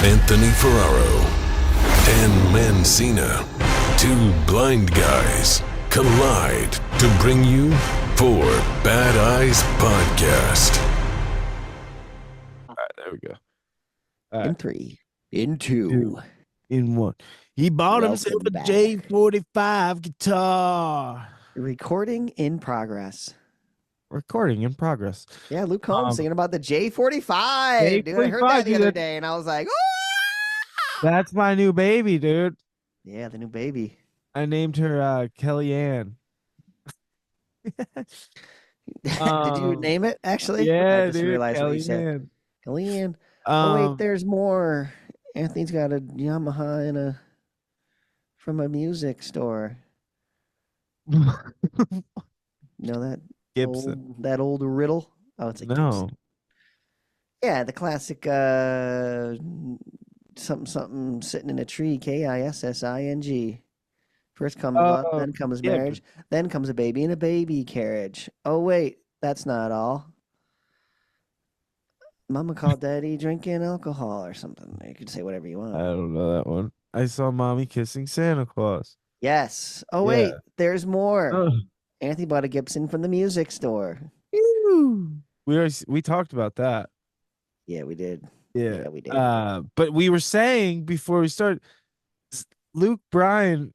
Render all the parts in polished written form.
Anthony Ferraro, and Mancina. Two blind guys collide to bring you Four Bad Eyes Podcast. All right, there we go. In 3, in 2, in 1. He bought himself a back. J45 guitar. Recording in progress. Recording in progress. Yeah, Luke Combs singing about the J45. Dude, I heard that the other day, and I was like, "Ah!" That's my new baby, dude. Yeah, the new baby. I named her Kellyanne. Did you name it, actually? Yeah, I just dude, realized what you said. Kellyanne. Oh, wait, there's more. Anthony's got a Yamaha from a music store. You know that? Gibson. That old riddle? Oh, it's a Gibson. Yeah, the classic something sitting in a tree, Kissing. First comes love, then comes marriage, then comes a baby in a baby carriage. Oh, wait, that's not all. Mama called daddy drinking alcohol or something. You could say whatever you want. I don't know that one. I saw mommy kissing Santa Claus. Yes. Oh, wait, there's more. Anthony bought a Gibson from the music store. We talked about that. Yeah, we did. Yeah, we did. But we were saying before we started, Luke Combs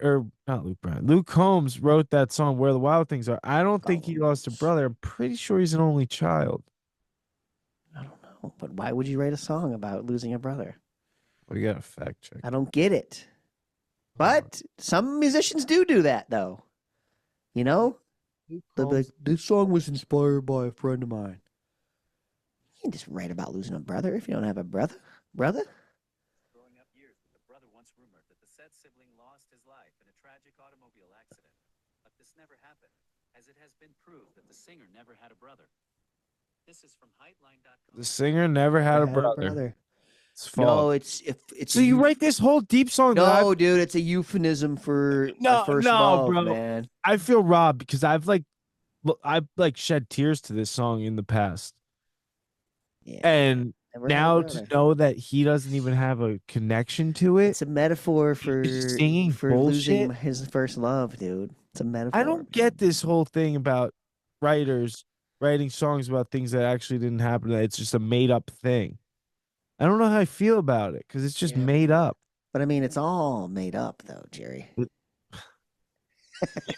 wrote that song "Where the Wild Things Are." I don't think he lost a brother. I'm pretty sure he's an only child. I don't know, but why would you write a song about losing a brother? We got to fact check. I don't get it. But some musicians do that, though. You know? They'll be like, this song was inspired by a friend of mine. You can just write about losing a brother if you don't have a brother. Brother? Growing up years, the brother once rumored that the said sibling lost his life in a tragic automobile accident. But this never happened, as it has been proved that the singer never had a brother. This is from Heightline.com. The singer never had a brother. It's false. No, it's so you write this whole deep song. No, dude, it's a euphemism for first love, bro. Man. I feel robbed because I've shed tears to this song in the past. Yeah, and now to know that he doesn't even have a connection to it. It's a metaphor for losing his first love, dude. It's a metaphor. I don't get this whole thing about writers writing songs about things that actually didn't happen. It's just a made up thing. I don't know how I feel about it because it's just made up. But I mean, it's all made up, though, Jerry. To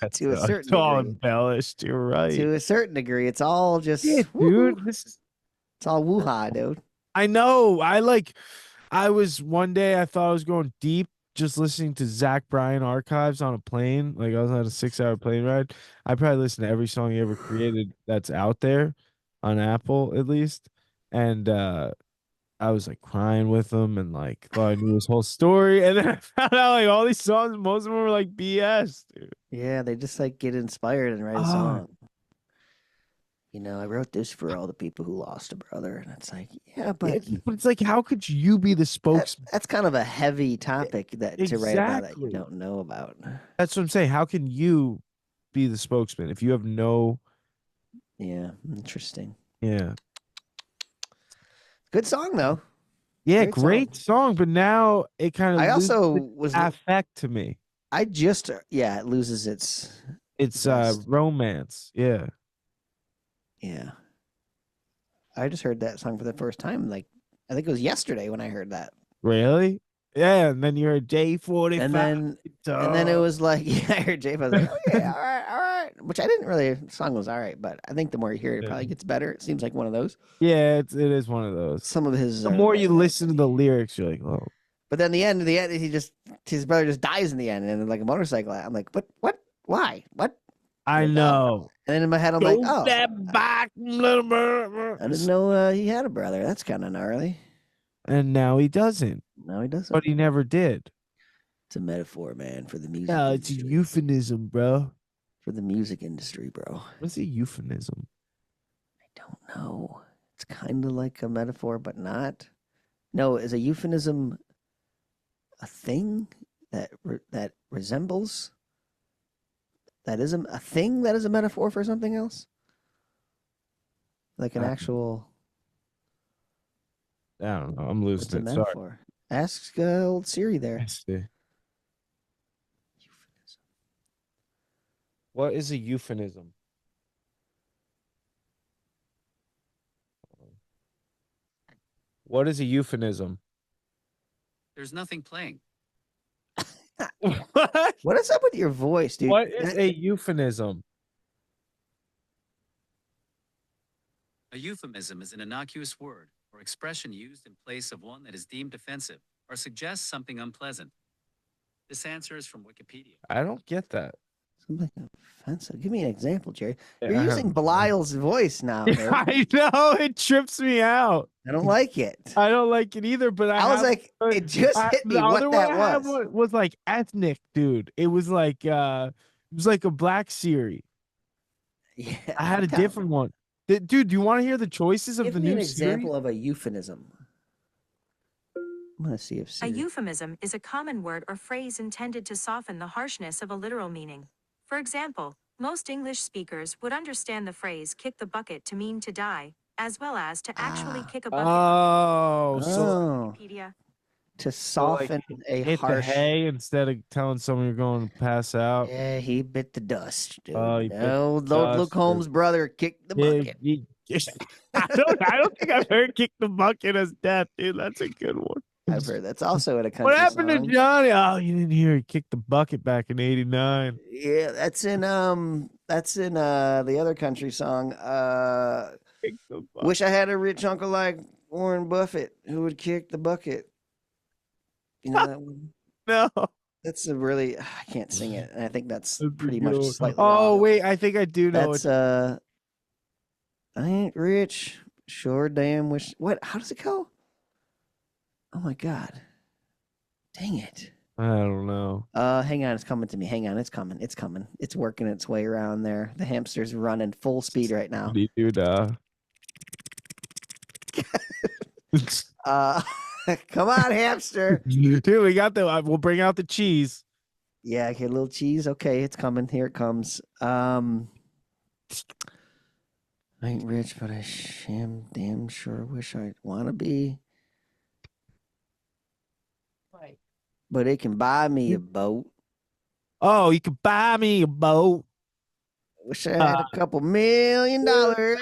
a certain degree. It's all embellished. You're right. To a certain degree, it's all just, dude. It's all woo-ha, dude. I know. One day I thought I was going deep just listening to Zach Bryan archives on a plane. Like I was on a 6-hour plane ride. I probably listened to every song he ever created that's out there on Apple, at least. And I was like crying with him and like thought I knew his whole story. And then I found out like all these songs, most of them were like BS, dude. Yeah, they just like get inspired and write a song. You know, I wrote this for all the people who lost a brother. And it's like, but it's like, how could you be the spokesman? That's kind of a heavy topic to write about that you don't know about. That's what I'm saying. How can you be the spokesman if you have no... Yeah, interesting. Yeah. Good song, though. Yeah, great song, but now it kind of I also was affect to me. It loses its romance. Yeah. Yeah. I just heard that song for the first time. Like, I think it was yesterday when I heard that. Really? Yeah, and then you heard J45. And then it was like, I heard J45. I was like, oh, yeah, all right. Which I didn't really, the song was all right, but I think the more you hear it, it probably gets better. It seems like one of those. Yeah, it is one of those. Some of his... The more you listen to the lyrics, you're like, oh. But then his brother just dies in the end, and like a motorcycle. I'm like, what? Why? What? I know. And then in my head, I'm like, oh. That back, little bird. I didn't know he had a brother. That's kind of gnarly. And now he doesn't. But he never did. It's a metaphor, man, for the music industry. It's a euphemism, bro. For the music industry, bro. What's a euphemism? I don't know. It's kind of like a metaphor, but not. No, is a euphemism a thing that resembles? That is a thing that is a metaphor for something else? Like an actual... I don't know. I'm losing it. Sorry. Ask old Siri there. Let's see. What is a euphemism? What is a euphemism? There's nothing playing. What? What is up with your voice, dude? What is a euphemism? A euphemism is an innocuous word or expression used in place of one that is deemed offensive or suggests something unpleasant. This answer is from Wikipedia. I don't get that. Something offensive. Give me an example, Jerry. You're I using have- Belial's voice now. dude. I know it trips me out. I don't like it. I don't like it either. But I was have- like, it just hit me the what other that one I had was. was like ethnic, dude. It was like a black Siri. Yeah, I had a tell different me. one. Dude, do you want to hear the choices of Give the me new an example Siri? of a euphemism. I'm gonna see if A Siri. euphemism is a common word or phrase intended to soften the harshness of a literal meaning. For example, most English speakers would understand the phrase kick the bucket to mean to die, as well as to actually Ah. kick a bucket. Oh, so Oh, Wikipedia. to like, soften a hit the harsh. hay instead of telling someone you're going to pass out. Yeah, he bit the dust, dude. Oh, he bit the Lord dust, Luke Holmes' brother kicked the bucket. I don't think I've heard "kick the bucket" as death, dude. That's a good one. I've heard that's also in a country What happened song. to Johnny? Oh, you didn't hear he kicked the bucket back in '89. Yeah, that's in the other country song. Kick the bucket. Wish I had a rich uncle like Warren Buffett who would kick the bucket. You know that one? No. That's a really I can't sing it. And I think that's That's a pretty good much one. slightly Oh off. wait, I think I do know That's it. I ain't rich. Sure damn wish what how does it go? Oh my god. Dang it. I don't know. Hang on, it's coming to me. Hang on, it's coming. It's coming. It's working its way around there. The hamster's running full speed right now. What do you do now? Come on, hamster. Dude, we got the. We'll bring out the cheese. Yeah, okay, a little cheese. Okay, it's coming. Here it comes. I ain't rich, but I damn sure wish I wanna be. But it can buy me a boat. Oh, you could buy me a boat. Wish I had a couple $1 million. A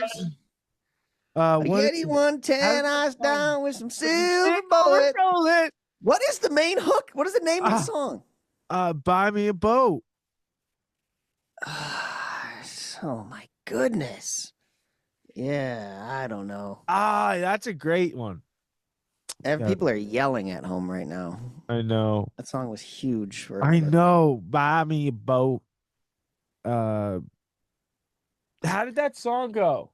What Yeti 110 how's eyes the song? down with some silver bullet. bullet. What is the main hook? What is the name of the Ah. song? Buy me a boat. Oh my goodness. Yeah, I don't know. Ah, that's a great one. Yeah. People are yelling at home right now. I know. That song was huge for I everybody. know. Buy me a boat. How did that song go?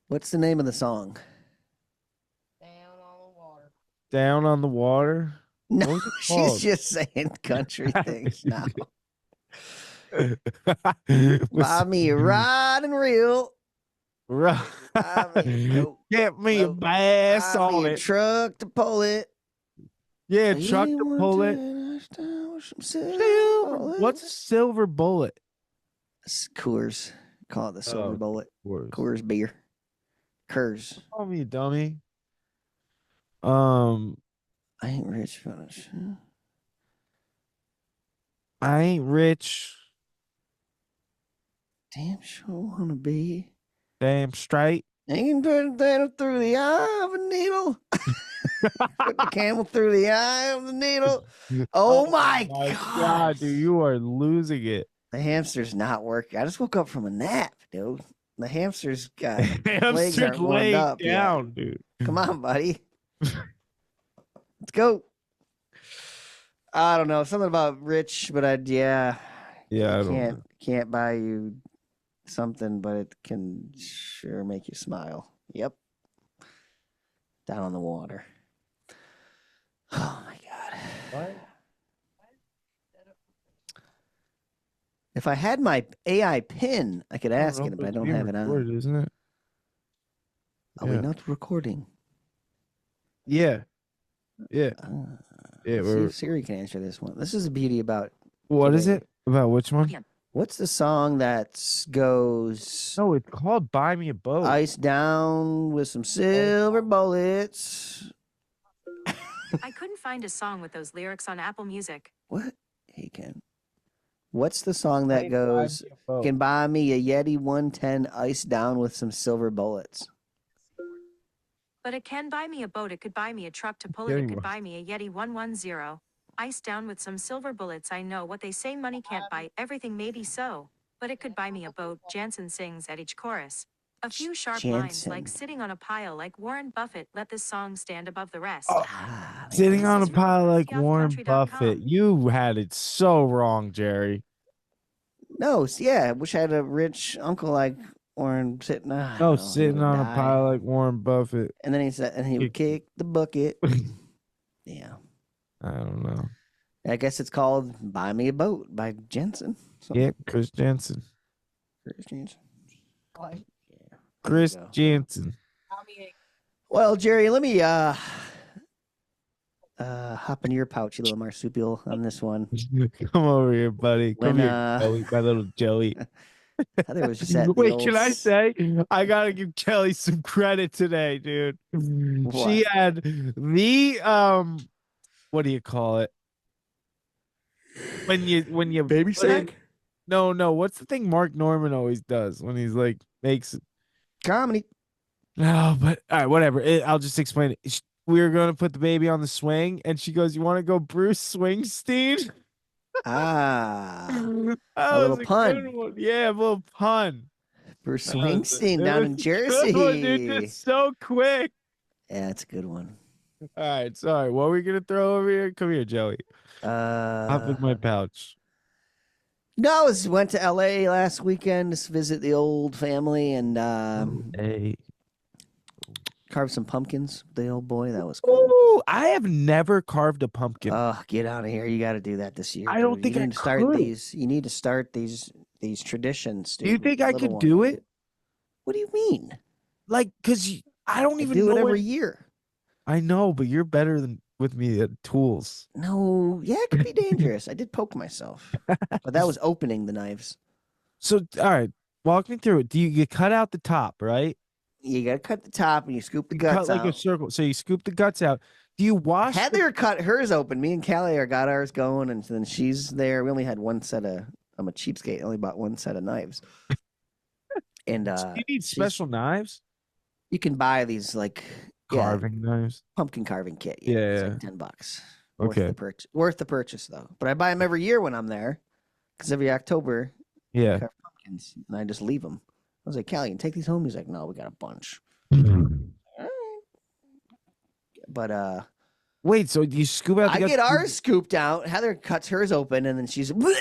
What's the name of the song? Down on the water. No, was it she's called? just saying country things now. Was- Buy me a ride and reel. Right. Buy me a goat. Get me a Boat. bass Buy on me a it. truck to pull it. Yeah, truck to pull it. Silver. What's a silver bullet? Coors? Call it the silver Oh. bullet. Words. Coors beer. Coors. Call me a dummy. I ain't rich, fellas. I ain't rich. Damn sure wanna be. Damn straight. Ain't put that through the eye of a needle. Put the camel through the eye of the needle. Oh my god. dude, you are losing it. The hamster's not working. I just woke up from a nap, dude. The hamster's got legs Hamster's aren't warmed laid up yet. down, dude. Come on, buddy. Let's go. I don't know. Something about rich, but Yeah, I don't know. can't buy you something, but it can sure make you smile. Yep. Down on the water. Oh my god. What? If I had my AI pin, I could ask it, but I don't have it on. Recorded, isn't it? Are we Yeah. not recording? Yeah. Yeah. Yeah. Let's see if Siri can answer this one. This is the beauty about What is today. it? About which one? What's the song that goes No, it's called Buy Me a Boat. ice down with some silver bullets? I couldn't find a song with those lyrics on Apple Music. What? Hey, Ken. What's the song that Hey, goes, buy me a boat. can buy me a Yeti 110 iced down with some silver bullets? But it can buy me a boat, it could buy me a truck to pull it, There it you could are. buy me a Yeti 110. Iced down with some silver bullets. I know what they say money can't buy, everything may be so. But it could buy me a boat, Jansen sings at each chorus. A few sharp lines like Jansen. sitting on a pile like Warren Buffett, let this song stand above the rest. Oh, Ah, Sitting This on a is from pile like Warren RIODecountry.com. Buffett. You had it so wrong, Jerry. no, yeah, I wish I had a rich uncle like Warren sitting. I No, don't know, he sitting would on a die. pile like Warren Buffett. And then he said, and he would kick the bucket. Yeah. I don't know. I guess it's called Buy Me a Boat by Jensen. Yeah, Chris Jansen. Chris Jensen. Yeah. Chris go. Jansen. Well, Jerry, let me hop in your pouch, you little marsupial, on this one. Come over here, buddy. Come When, here, Joey, my little Joey. Heather was just at the Wait, old can I say I gotta give Kelly some credit today, dude. She What? had the what do you call it? When you baby put in- sack? No, what's the thing Mark Norman always does when he's like makes Comedy. no, but all right, whatever. I'll just explain it. We were gonna put the baby on the swing, and she goes, "You want to go Bruce Swingstein?" Ah. That little was a pun. good one. Yeah, a little pun. Bruce That was a- Springsteen it down was in a good Jersey. one, dude, just so quick. Yeah, that's a good one. All right, sorry. What were we gonna throw over here? Come here, Joey. Hop in my pouch. No, I went to LA last weekend to visit the old family and Hey. carved some pumpkins with the old boy. That was cool. Ooh, I have never carved a pumpkin. Oh, get out of here! You got to do that this year. I don't dude. think you I need to start could. these. You need to start these traditions. Do you dude, think with I the could little do one. it? What do you mean? Like, cause I don't I even do know it every it. year. I know, but you're better than with me at tools. No, yeah, it could be dangerous. I did poke myself, but that was opening the knives. So, all right, walk me through it. Do you cut out the top, right? You got to cut the top and you scoop the You guts cut like a out. circle. So you scoop the guts out. Do you wash? Heather cut hers open. Me and Callie got ours going, and then she's there. We only had one set of. I'm a cheapskate. I only bought one set of knives. And Do you need she's- special knives? You can buy these like Carving knives. pumpkin carving kit. It's Yeah. like $10. Okay. Worth the purchase though. But I buy them every year when I'm there, because every October Yeah. carve pumpkins, and I just leave them. I was like, Callie, you can take these home. He's like, no, we got a bunch. All right. But Wait, so you scoop out the I guts? get ours scooped out. Heather cuts hers open, and then she's No,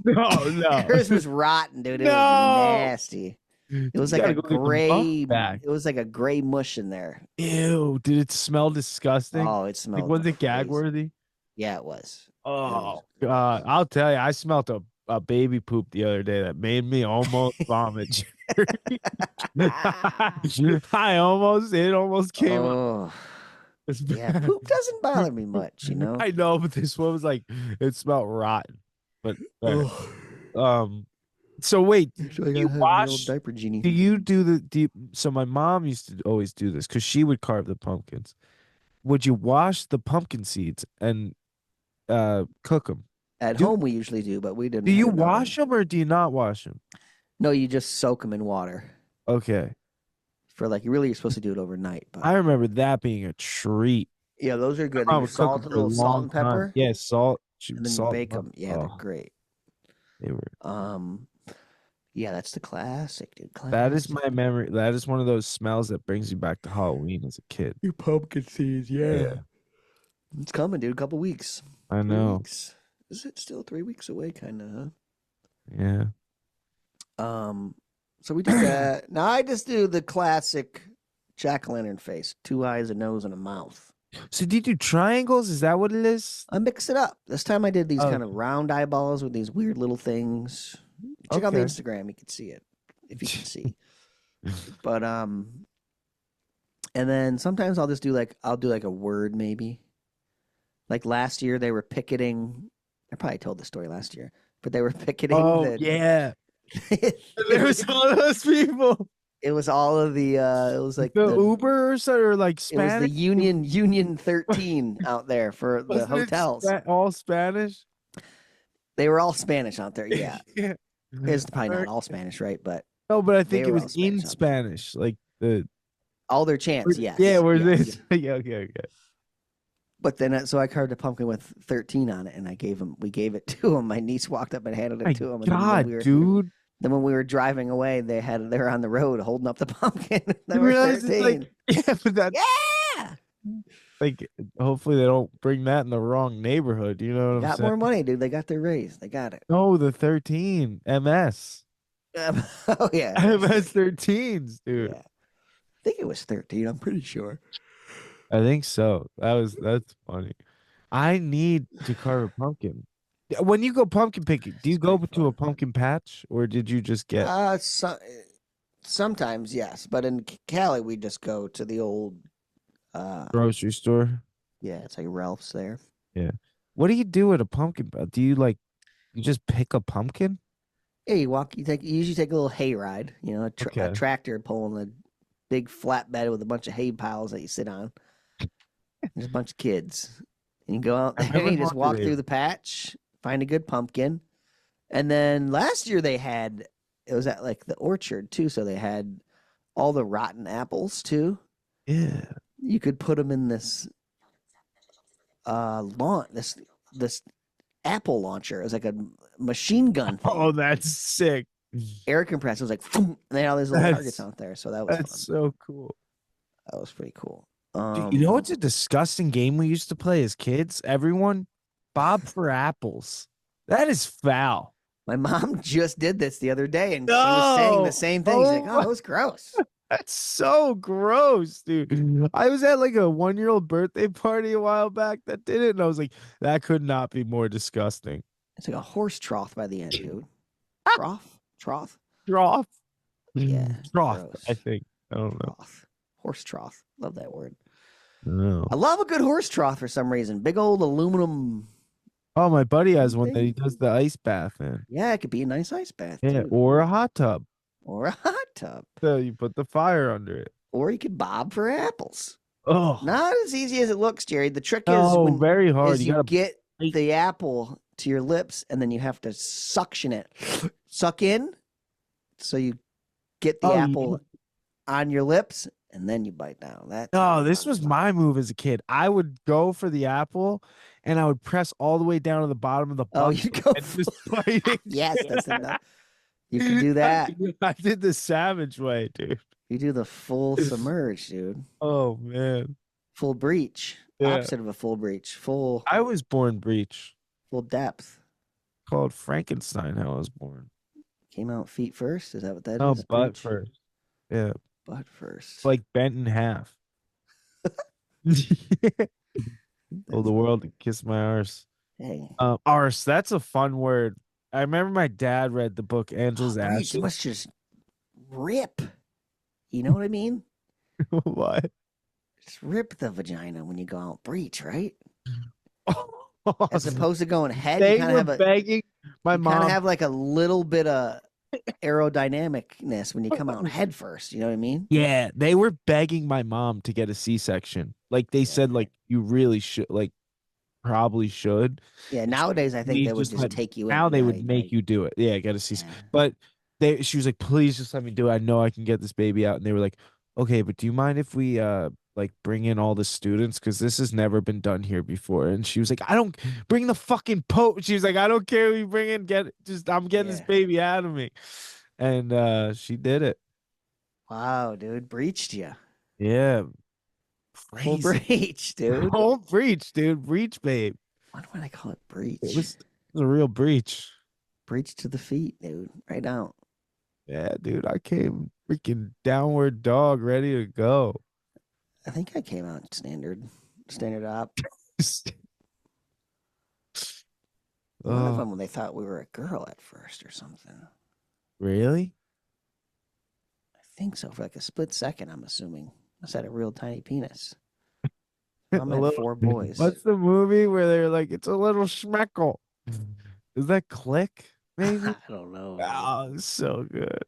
no. hers was rotten, dude. It No. was nasty. It was You like gotta a go get the muck gray. back. It was like a gray mush in there. Ew, did it smell disgusting? Oh, it smelled. Like, was it gag crazy. worthy? Yeah, it was. Oh God, I'll tell you, I smelt a baby poop the other day that made me almost vomit. I almost, it almost came up. Oh, It's yeah. bad. Poop doesn't bother me much, you know. I know, but this one was like, it smelled rotten. But so wait, So I you gotta have the old wash- diaper genie. do you do so my mom used to always do this because she would carve the pumpkins. Would you wash the pumpkin seeds and cook them? At do- home, we usually do, but we didn't. Do you have an oven. wash them or do you not wash them? No, you just soak them in water Okay. for like. You're supposed to do it overnight, but I remember that being a treat. yeah, those are good. I They would just cook salt, 'em a for a little salt long and time. pepper, Yeah, salt. and then you salt bake and them. pepper. Yeah, they're Oh, great. they were. Yeah, that's the classic, dude. That is Classic. my memory. That is one of those smells that brings you back to Halloween as a kid. Your pumpkin seeds. Yeah. It's coming, dude. A couple weeks. I 3 know. weeks. Is it still 3 weeks away? Kind of. Yeah. So we do that. Now I just do the classic jack-o'-lantern face: 2 eyes, a nose, and a mouth. So do you do triangles? Is that what it is? I mix it up. This time I did these Oh. kind of round eyeballs with these weird little things. Check out the Okay. Instagram; you can see it if you can see. But and then sometimes I'll do like a word maybe. Like last year they were picketing. I probably told the story last year, but they were picketing. Oh the, yeah. There was all those people. It was all of the. It was like The the Uber or like It was the Spanish? Union 13 out there for the Wasn't it hotels. all Spanish? They were all Spanish out there. Yeah, Yeah. it's probably not all Spanish, right? But No, but I they think it were all was in Spanish out there. Spanish, like the all their chants. Yes. yeah, where yes. this? Yeah, okay. But then, so I carved a pumpkin with 13 on it, and we gave it to him. My niece walked up and handed My it to him. And God, dude! Then when we were driving away, they were on the road holding up the pumpkin. They You were realize 13. it's like, yeah, but that Yeah. like hopefully they don't bring that in the wrong neighborhood. You know what I'm Got saying? more money, dude. They got their raise. They got it. No, the 13 MS. Oh yeah. MS 13s, dude. Yeah. I think it was 13. I'm pretty sure. I think so. That's funny. I need to carve a pumpkin. When you go pumpkin picking, do you go to a pumpkin patch or did you just get? Sometimes yes, but in Cali we just go to the old Grocery store? Yeah, it's like Ralph's there. Yeah. What do you do at a pumpkin patch? Do you you just pick a pumpkin? Yeah, you usually take a little hay ride, a Okay. tractor pulling a big flatbed with a bunch of hay piles that you sit on. There's a bunch of kids. And you go out there and you just walk through the patch, find a good pumpkin. And then last year it was at like the orchard too, so they had all the rotten apples too. Yeah. You could put them in this this apple launcher. It was like a machine gun thing. Oh, that's sick. Air compressor. It was like, boom, and they had all these little targets out there. So that was fun. So cool. That was pretty cool. Dude, you know what's a disgusting game we used to play as kids? Everyone, Bob for apples. That is foul. My mom just did this the other day, and she was saying the same thing. She's like, "Oh, it was gross." That's so gross, dude. I was at like a 1-year-old birthday party a while back that did it, and I was like, that could not be more disgusting. It's like a horse trough by the end, dude. Trough. Yeah, Trough. gross. I think. I don't know. Horse trough. Love that word. No. I love a good horse trough for some reason. Big old aluminum. Oh, my buddy has one that he does the ice bath in. Yeah, it could be a nice ice bath. Yeah, too. or a hot tub. Or a hot tub. So you put the fire under it. Or you could bob for apples. Oh, Not as easy as it looks, Jerry. The trick is very hard. you gotta get the apple to your lips and then you have to suction it. Suck in so you get the apple on your lips and then you bite down. This was my move as a kid. I would go for the apple and I would press all the way down to the bottom of the bucket. Oh, you go and just bite it. Yes, that's enough. You can do that. I did the savage way, dude. You do the full submerge, dude. Oh man. Full breach. Yeah. Opposite of a full breach. I was born breech. Full depth. Called Frankenstein how I was born. Came out feet first? Is that what that is? No, butt Breach? first. Yeah. Butt first. Like bent in half. Oh, the world to kiss my arse. Hey. Arse, that's a fun word. I remember my dad read the book Angela's Breach Ashes. must just rip. You know what I mean? What? Just rip the vagina when you go out breach, right? Oh, As opposed to going head, they you kind were of have begging my you kind mom. of have like a little bit of aerodynamicness when you come out head first. You know what I mean? Yeah, they were begging my mom to get a C-section. Like they said, like you really should, like probably should. Yeah. Nowadays, I think Please they would just just let- take you in. Now they would right? make Like, you do it. Yeah, get a C. yeah. But she was like, please just let me do it. I know I can get this baby out. And they were like, okay, but do you mind if we like bring in all the students? Because this has never been done here before. And she was like, I don't bring the fucking Pope. She was like, I don't care who you bring in. I'm getting this Yeah. baby out of me. And she did it. Wow, dude, breached you. Yeah. Full Crazy. breach, dude. Whole breach, dude. Breach, babe. Why do I call it breach? It was a real breach. Breach to the feet, dude. Right out. Yeah, dude. I came freaking downward dog ready to go. I think I came out standard op. One of Oh, them, they thought we were a girl at first or something. really? I think so. For like a split second, I'm assuming. I said a real tiny penis. I'm A at little- 4 boys. What's the movie where they're like, it's a little schmeckle? Is that Click? Maybe? I don't know. Oh, it's so good.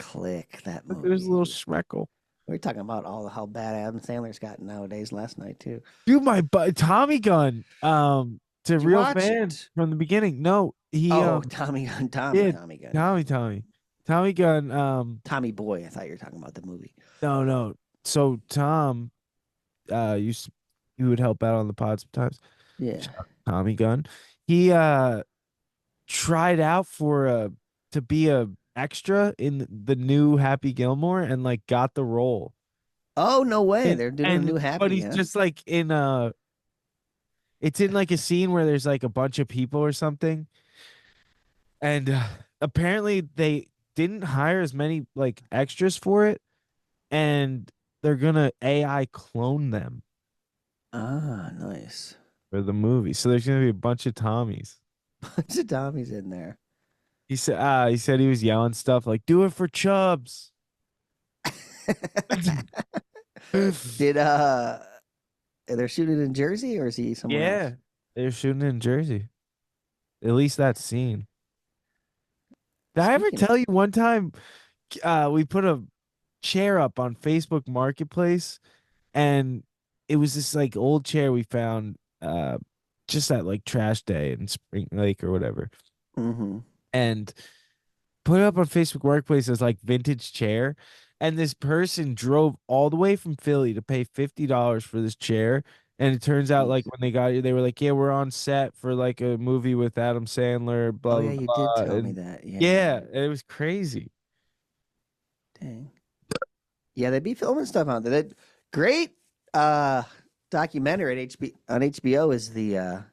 Click, that Look movie. at his little dude. schmeckle. We were talking about how bad Adam Sandler's gotten nowadays last night too. Dude, my Tommy Gun. To Did you real watch fan it? from the beginning. No, he Oh, Tommy Gun, yeah, Tommy Gun. Tommy Gun. Tommy Boy. I thought you were talking about the movie. No. So Tom, he would help out on the pod sometimes. Yeah. Shout out to Tommy Gun. He tried out to be a extra in the new Happy Gilmore and like got the role. Oh, no way. And, They're doing a new but Happy, he's huh? just like it's in like a scene where there's like a bunch of people or something. And apparently they didn't hire as many like extras for it, and they're gonna AI clone them Ah, nice. for the movie. So there's gonna be a bunch of Tommies. Bunch of Tommies in there. He said he was yelling stuff like "Do it for Chubbs." Did they're shooting in Jersey or is he somewhere Yeah, else? they're shooting in Jersey. At least that scene. Did I ever Speaking of- tell you one time we put a chair up on Facebook Marketplace, and it was this like old chair we found just at like trash day in Spring Lake or whatever, Mhm. and put it up on Facebook Marketplace as like vintage chair. And this person drove all the way from Philly to pay $50 for this chair. And it turns out, like, Jeez. when they got here, they were like, "Yeah, we're on set for like a movie with Adam Sandler." Blah Oh blah yeah, you blah. did tell me And that. Yeah. yeah, it was crazy. Dang. Yeah, they'd be filming stuff out there. Great documentary at on HBO is the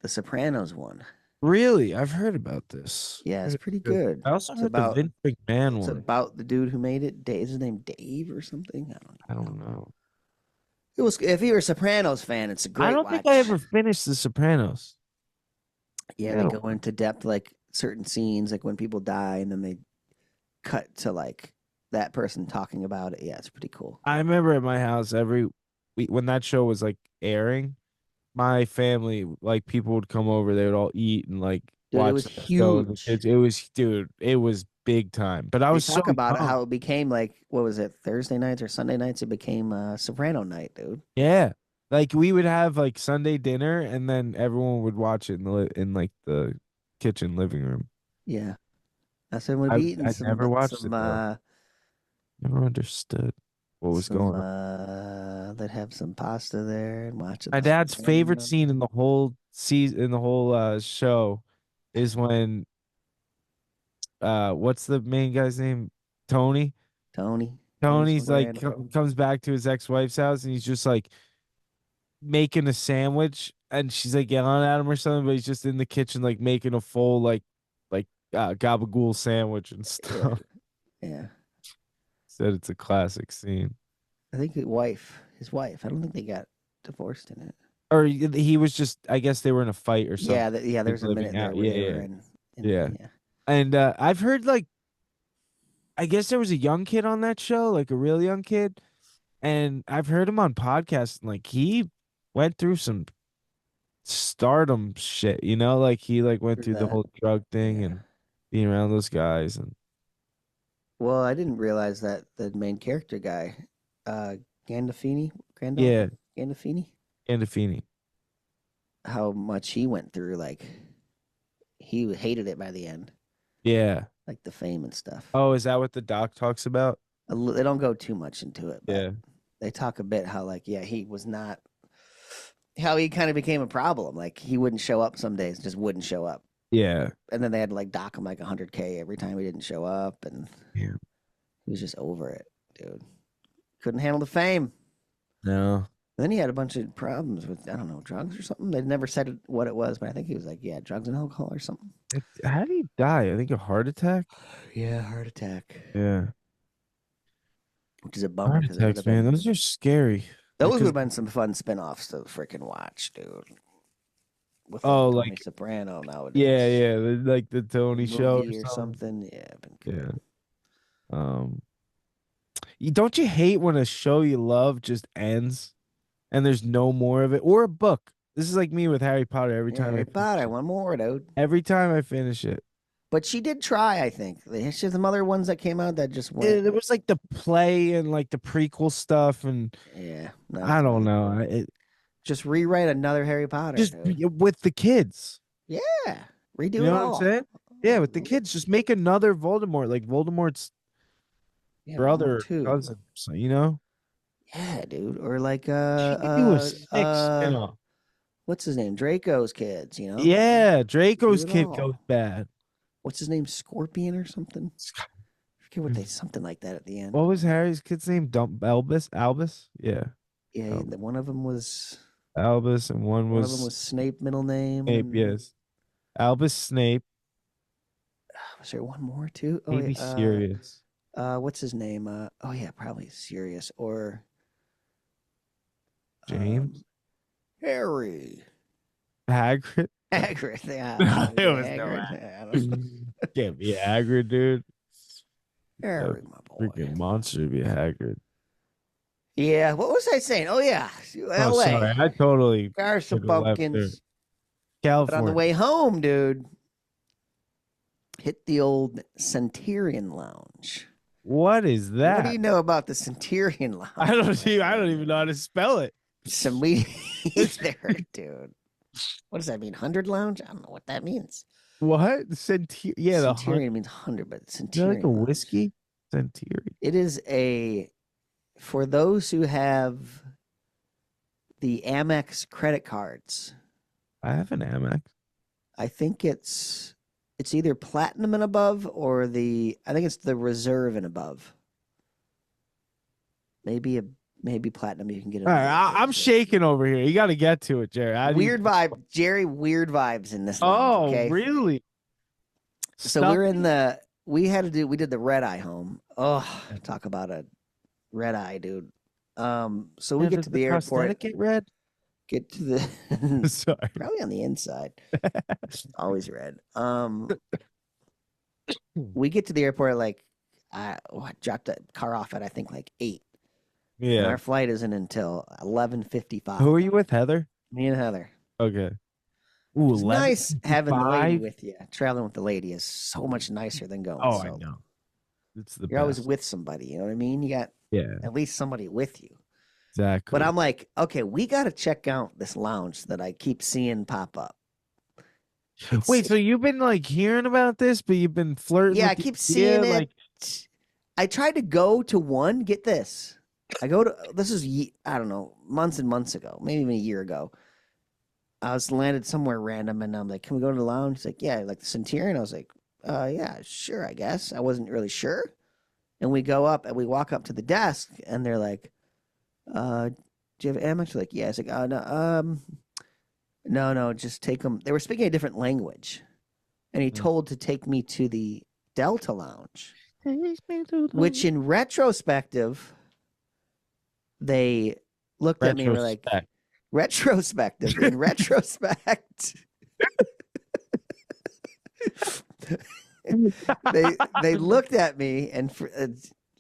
Sopranos one. Really, I've heard about this. Yeah, it's Heard pretty good. good. I also It's heard about the Vince McMahon it's one. about the dude who made it. Is his name Dave or something? I don't know. It was if you're a Sopranos fan, it's a great I don't watch. think I ever finished The Sopranos. Yeah, I they don't- go into depth like certain scenes, like when people die, and then they cut to like that person talking about it. Yeah, it's pretty cool. I remember at my house every week when that show was like airing, my family, like people would come over, they would all eat and like Dude, it watch was that show. And the huge. kids, it was big time. But I They was so talk about it, young. how it became like what was it, Thursday nights or Sunday nights? It became Soprano night, dude. Yeah. Like we would have like Sunday dinner and then everyone would watch it in like the kitchen living room. Yeah, that's when we'd I be eating I some. never watched it some though. Never understood what was some, going on. They'd have some pasta there and watch it. My dad's favorite scene in the whole season, in the whole show, is when what's the main guy's name? Tony. Tony. Tony's like Soprano. comes back to his ex-wife's house and he's just like making a sandwich and she's like yelling at him or something, but he's just in the kitchen like making a full like gabagool sandwich and stuff. Yeah, Said it's a classic scene. I think his wife. I don't think they got divorced in it. Or he was just, I guess they were in a fight or something. Yeah, there's a living minute there out. where Yeah, they yeah. were in. Yeah. And I've heard like, I guess there was a young kid on that show, like a real young kid, and I've heard him on podcasts. And, like he went through some stardom shit, you know, like he like went Heard through the that. whole drug thing Yeah. and being around those guys. And Well, I didn't realize that the main character guy, Gandolfini, yeah, Gandolfini, Gandolfini. how much he went through. Like, he hated it by the end, Yeah. like the fame and stuff. Oh, is that what the doc talks about? They don't go too much into it, but Yeah. they talk a bit how, like, yeah, he was not, how he kind of became a problem. Like, he wouldn't show up some days, just wouldn't show up. Yeah. And then they had to, like, dock him like $100K every time he didn't show up. And Yeah. he was just over it, dude. Couldn't handle the fame. No. Then he had a bunch of problems with, I don't know, drugs or something. They never said what it was, but I think he was like, yeah, drugs and alcohol or something. How did he die? I think a heart attack. Yeah, heart attack. Yeah. Which is a bummer. Heart 'cause it attacks, would've been- man. Those are scary. Those because- would have been some fun spin-offs to freaking watch, dude. With Oh, Tony like- Soprano nowadays. Yeah, like the Tony Movie show or something. Yeah, been cool. Yeah. Don't you hate when a show you love just ends and there's no more of it, or a book? This is like me with Harry Potter. Every time Harry Potter, one more, dude. every time I finish it, But she did try, I think. There's some other ones that came out that just went. There was like the play and like the prequel stuff, and Yeah. No, I don't know. just rewrite another Harry Potter. Just dude. with the kids. Yeah. Redo You it know what all. I'm saying? Yeah, with the kids, just make another Voldemort, like Voldemort's Yeah, brother, too. cousin. So, you know, Yeah, dude. Or like she could do a sick spin-off. what's his name? Draco's kids, you know? Yeah, Draco's Do it kid all. goes bad. What's his name? Scorpion or something? I forget what they something like that at the end. What was Harry's kid's name? Albus? Yeah, Yeah, one of them was Albus, and one one of them was was Snape middle name. Snape. and- Yes, Albus Snape. Was there one more too? Oh, Maybe yeah, Sirius. what's his name? Oh yeah, probably Sirius or James. Harry. Hagrid. Hagrid. Yeah, It was no Hagrid. Yeah, I don't know. Can't be Hagrid, dude. Harry, my boy. Freaking monster to be Hagrid. Yeah, what was I saying? Oh yeah, Oh, L.A. sorry, I totally Cars some could've left there. pumpkins. But California. on the way home, dude, hit the old Centurion Lounge. What is that? What do you know about the Centurion Lounge? I don't even know how to spell it. Some weed there, dude. What does that mean? 100 Lounge? I don't know what that means. What? Yeah, the Centurion means 100, but Is that Centurion. like a Lounge. whiskey? Centurion. It is for those who have the Amex credit cards. I have an Amex. I think it's either platinum and above or I think it's the reserve and above. Maybe platinum you can get. All right, I'm shaking over here. You got to get to it, Jerry. Weird vibe, Jerry. Weird vibes in this. Oh, lounge, okay? really? So we're in we did the red eye home. Oh, talk about a red eye, dude. So we get to the airport. prosthetic get red? Get to the Sorry. probably on the inside. Always red. We get to the airport like I dropped the car off at I think like 8. And Yeah. our flight isn't until 11:55. Who are you with, Heather? Me and Heather. Okay. Ooh, It's nice having the lady 11:55? with you. Traveling with the lady is so much nicer than going. Oh, I solo. know. It's the You're always best. with somebody. You know what I mean? You got Yeah, at least somebody with you. exactly. But I'm like, okay, we got to check out this lounge that I keep seeing pop up. Wait, so you've been like hearing about this, but you've been flirting? Yeah, with I keep the seeing idea, it. Like, I tried to go to one. Get this. I go to this is I don't know, months and months ago, maybe even a year ago. I was landed somewhere random, and I'm like, "Can we go to the lounge?" He's like, "Yeah, like the Centurion." I was like, yeah, sure, I guess." I wasn't really sure. And we go up and we walk up to the desk, and they're like, "Do you have Amex?" We're like, "Yeah." It's like, "Oh no, no, just take them." They were speaking a different language, and he told to take me to the Delta Lounge, which in retrospective, they looked at me and were like, retrospective. In retrospect, they looked at me and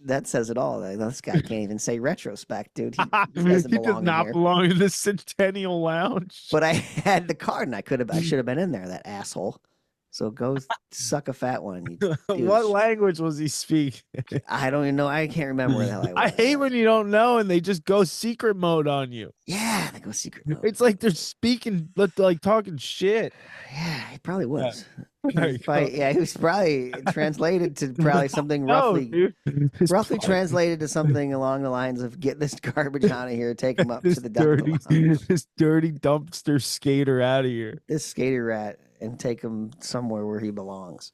that says it all. This guy can't even say retrospect, dude. He doesn't he belong does in not here. belong in the Centennial Lounge. But I had the card, and I should have been in there. That asshole. So go suck a fat one. You What douche. language was he speaking? I don't even know. I can't remember where the hell I was. I hate when you don't know and they just go secret mode on you. Yeah, they go secret mode. It's like they're speaking, like talking shit. Yeah, he probably was. There you go. He was probably translated to probably something No, roughly dude. It's roughly probably- translated to something along the lines of "Get this garbage out of here, take him up this to the Delta dirty, Lounge. this dirty dumpster skater out of here. This skater rat, and take him somewhere where he belongs."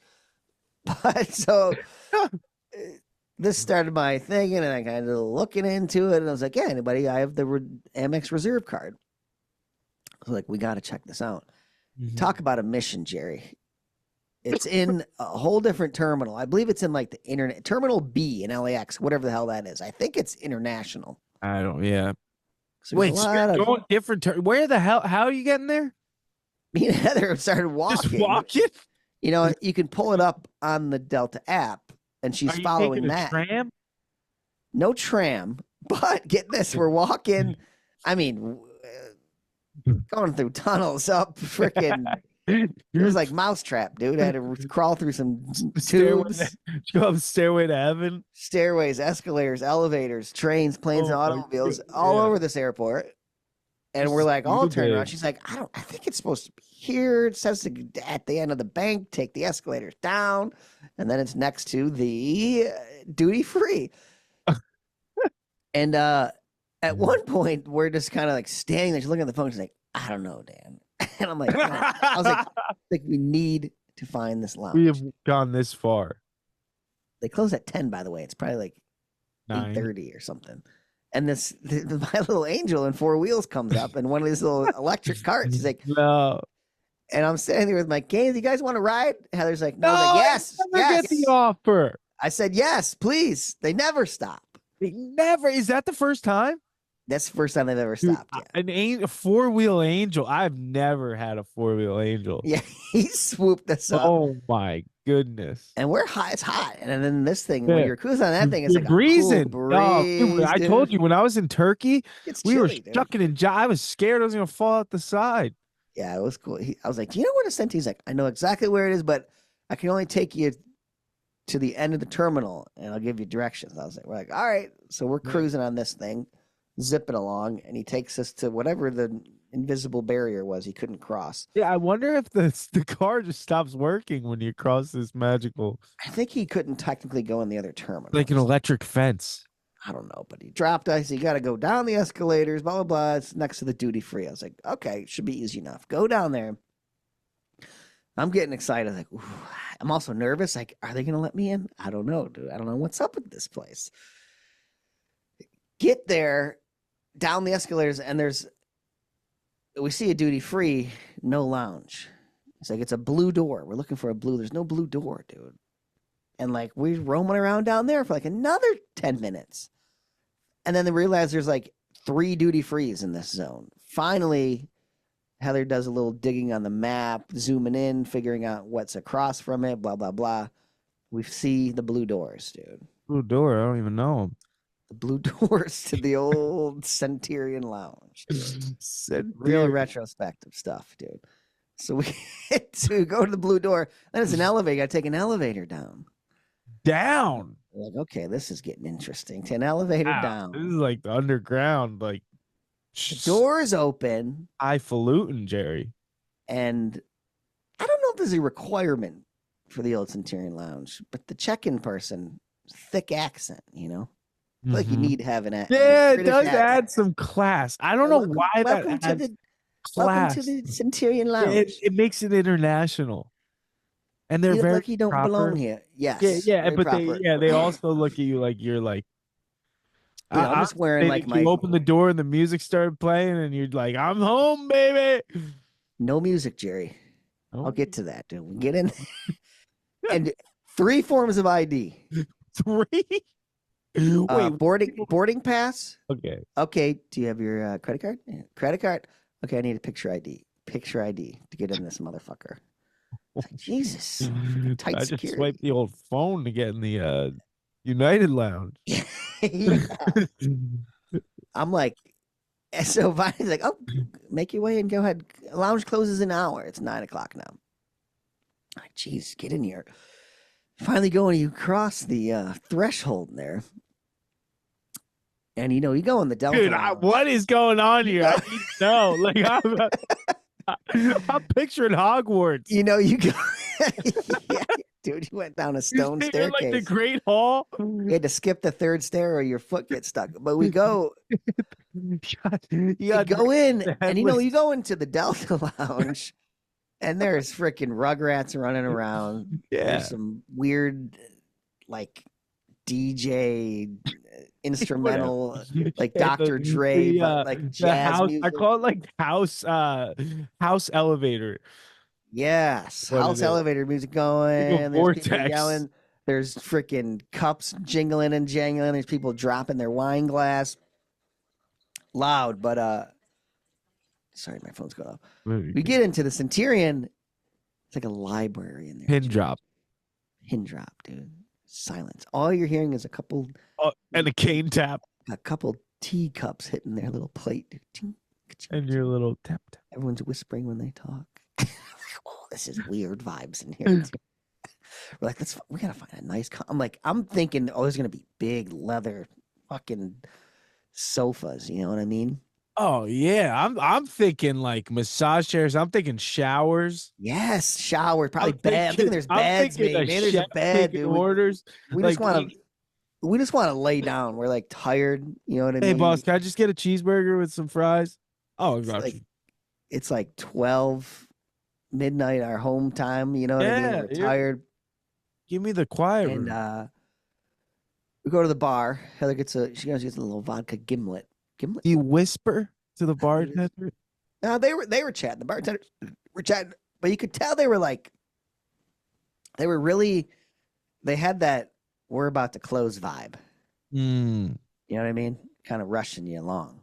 But so this started my thing, and I kind of looking into it, and I was like, "Yeah, anybody? I have the Amex Reserve card." I was like, "We got to check this out." Talk about a mission, Jerry. It's in a whole different terminal. I believe it's in like the internet terminal B in LAX, whatever the hell that is. I think it's international. I don't. Yeah. So there's Wait, a so lot you're of, going different. Where the hell? How are you getting there? me and Heather started walking. Just walking. You know, you can pull it up on the Delta app, and she's Are you following taking a that. tram? No tram, but get this, we're walking. I mean, going through tunnels up freaking It was like Mousetrap, dude. I had to crawl through some tubes, go up Stairway to Heaven. stairways, escalators, elevators, trains, planes, and Oh my automobiles God, all yeah. over this airport. And This we're is like, all turn around. stupid. She's like, I think it's supposed to be here. It says at the end of the bank, take the escalators down. And then it's next to the duty free. And at one point, we're just kind of like standing there. She's looking at the phone. She's like, I don't know, Dan. And I'm like, no. I was like, we need to find this lounge. We have gone this far. They close at 10, by the way. It's probably like 9. 8:30 or something. And my little angel in 4 wheels comes up in one of these little electric carts. He's like, No. and I'm standing there with my cane. You guys want to ride? Heather's like, no. No, I was like, yes, I never yes. get the offer. I said, yes, please. They never stop. Never. Is that the first time? That's the first time they've ever Dude, stopped. Yeah. a 4-wheel angel. I've never had a 4-wheel angel. Yeah, he swooped us up. Oh my goodness. And we're hot. It's hot. And then this thing, Yeah. when you're cruising on that thing, it's You're like breezing. a cool No, breeze, dude, I told dude. you when I was in Turkey, It's we were chilly, dude. shucking and I was scared I was gonna fall out the side. Yeah, it was cool. I was like, do you know where to send? He's like, I know exactly where it is, but I can only take you to the end of the terminal and I'll give you directions. I was like, we're like, all right. So we're cruising on this thing, zipping along, and he takes us to whatever the invisible barrier was he couldn't cross. Yeah, I wonder if the car just stops working when you cross this magical, I think he couldn't technically go in the other terminal. like an electric fence. I don't know, but he dropped us. You got to go down the escalators, blah, blah, blah. It's next to the duty free. I was like, okay, should be easy enough. Go down there. I'm getting excited. Like, ooh. I'm also nervous. Like, are they going to let me in? I don't know, dude. I don't know what's up with this place. Get there, down the escalators, and we see a duty free, no lounge. It's like, it's a blue door. We're looking for a blue. There's no blue door, dude. And like, we're roaming around down there for like another 10 minutes. And then they realize there's like 3 duty frees in this zone. Finally, Heather does a little digging on the map, zooming in, figuring out what's across from it, blah, blah, blah. We see the blue doors, dude. Blue door, I don't even know him. The blue doors to the old Centurion Lounge. Dude. Real retrospective stuff, dude. So we go to the blue door. Then it's an elevator. You got to take an elevator down. Down. We're like, okay, this is getting interesting. Take an elevator Wow, down. this is like the underground, like The doors open, highfalutin, Jerry. and I don't know if there's a requirement for the old Centurion Lounge, but the check-in person, thick accent, you know? I feel like you need to have an accent. Yeah, it does add some class. I don't know why that Welcome adds to class. the Centurion Lounge. It makes it international, and they're You look very like you don't proper. belong here. Yes. Yeah, very but proper. they also look at you like you're like. You know, I'm just wearing like you my open the door and the music started playing, and you're like, "I'm home, baby." no music, Jerry. Oh. I'll get to that, dude. We get in and 3 forms of ID. 3. Wait, Boarding pass. okay. Okay. Do you have your credit card? Yeah. Credit card. Okay, I need a picture ID. Picture ID to get in this motherfucker. It's like, Jesus. Tight I just security. swiped the old phone to get in the United Lounge. Yeah. I'm like, and so Viney's like, oh, make your way and go ahead. Lounge closes in an hour. It's 9:00 now. I'm like, geez, get in here. Finally going, you cross the threshold there. And you know, you go in the Delta. Dude, Lounge. what is going on here? I need to know. Like, I'm picturing Hogwarts. You know, you go. Yeah, dude, you went down a stone You're staircase. like the Great Hall. You had to skip the 3rd stair or your foot gets stuck. But we go, You you got go in, the and you know, headless- you go into the Delta Lounge, and there's freaking Rugrats running around. Yeah. There's some weird, like, DJ instrumental, like Yeah, Dr. Dre, but like the jazz house, music. I call it like house elevator. Yes, What it house is. elevator music going. Like a There's people vortex. yelling. There's freaking cups jingling and jangling. There's people dropping their wine glass. Loud, but sorry, my phone's going off. We get into the Centurion. It's like a library in there. Pin drop. Pin drop, dude. Silence. All you're hearing is a couple And a cane tap teacups hitting their little plate. Dude. Ching, ka-ching, and your little tap tap. Everyone's whispering when they talk. Oh, this is weird vibes in here. We're like, we gotta find a nice. I'm thinking, oh, there's gonna be big leather fucking sofas. You know what I mean? Oh yeah, I'm thinking like massage chairs. I'm thinking showers. Yes, shower, probably I'm bed. I'm thinking there's beds, thinking maybe. Maybe there's a chef bed, taking dude. orders. We like, just want to lay down. We're like tired. You know what I hey mean? boss, can I just get a cheeseburger with some fries? Oh, gotcha. It's like 12 midnight, our home time. You know what I mean? We're tired. Give me the quiet And room. we go to the bar. Heather gets a little vodka gimlet. Gimlet. You whisper to the bartender. No, they were chatting. The bartenders were chatting, but you could tell they were really, they had that we're about to close vibe. Mm. You know what I mean? Kind of rushing you along.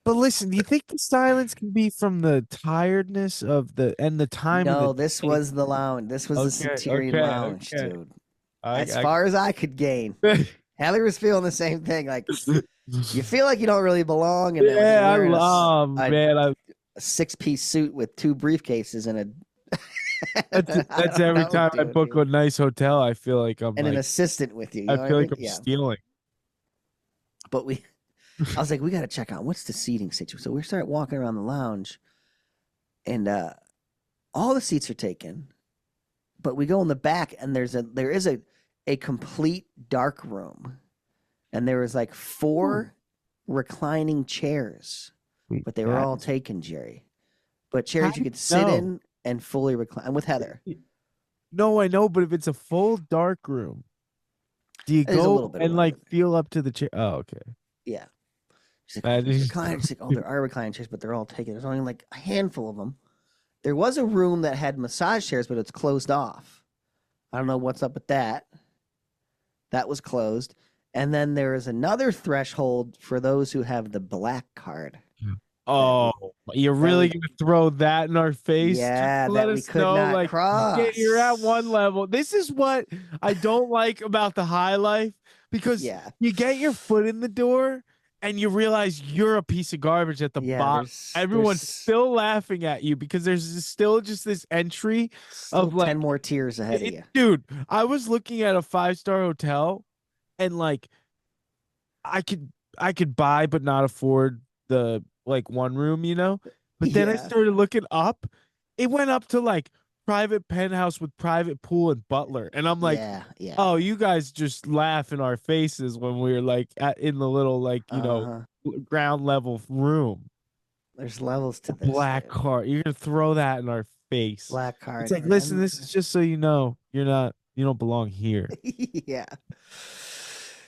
But listen, do you think the silence can be from the tiredness of the time? No, of the this was the lounge. This was the Centurion Lounge, dude. As far as I could gain. Heather was feeling the same thing. Like, you feel like you don't really belong. And yeah, I love, a 6-piece suit with 2 briefcases and a. That's every time I book a nice hotel. I feel like I'm an assistant with you. I feel like I'm stealing. But I was like, we got to check out what's the seating situation. So we start walking around the lounge, and all the seats are taken. But we go in the back, and there is a complete dark room, and there was like 4 reclining chairs, but they were all taken, Jerry. But chairs you could sit in and fully recline. I'm with Heather. No, I know, but if it's a full dark room, do you go and like feel up to the chair? Oh, okay. Yeah. She's like, recliner. She's like, oh, there are reclining chairs, but they're all taken. There's only like a handful of them. There was a room that had massage chairs, but it's closed off. I don't know what's up with that. That was closed. And then there is another threshold for those who have the black card. Oh, you're really going to throw that in our face? Yeah, let us know, like, cross. You're at one level. This is what I don't like about the high life, because you get your foot in the door and you realize you're a piece of garbage at the bottom. Everyone's still laughing at you because there's still just this entry of like 10 more tiers ahead of you. Dude, I was looking at a 5-star hotel, and like I could buy but not afford the like one room, you know? But then I started looking up. It went up to like private penthouse with private pool and butler. And I'm like, oh, you guys just laugh in our faces when we're like in the little like, you know, ground level room. There's levels to this. Black card. You're gonna throw that in our face. Black card. It's like, listen, this is just so you know, you don't belong here. Yeah.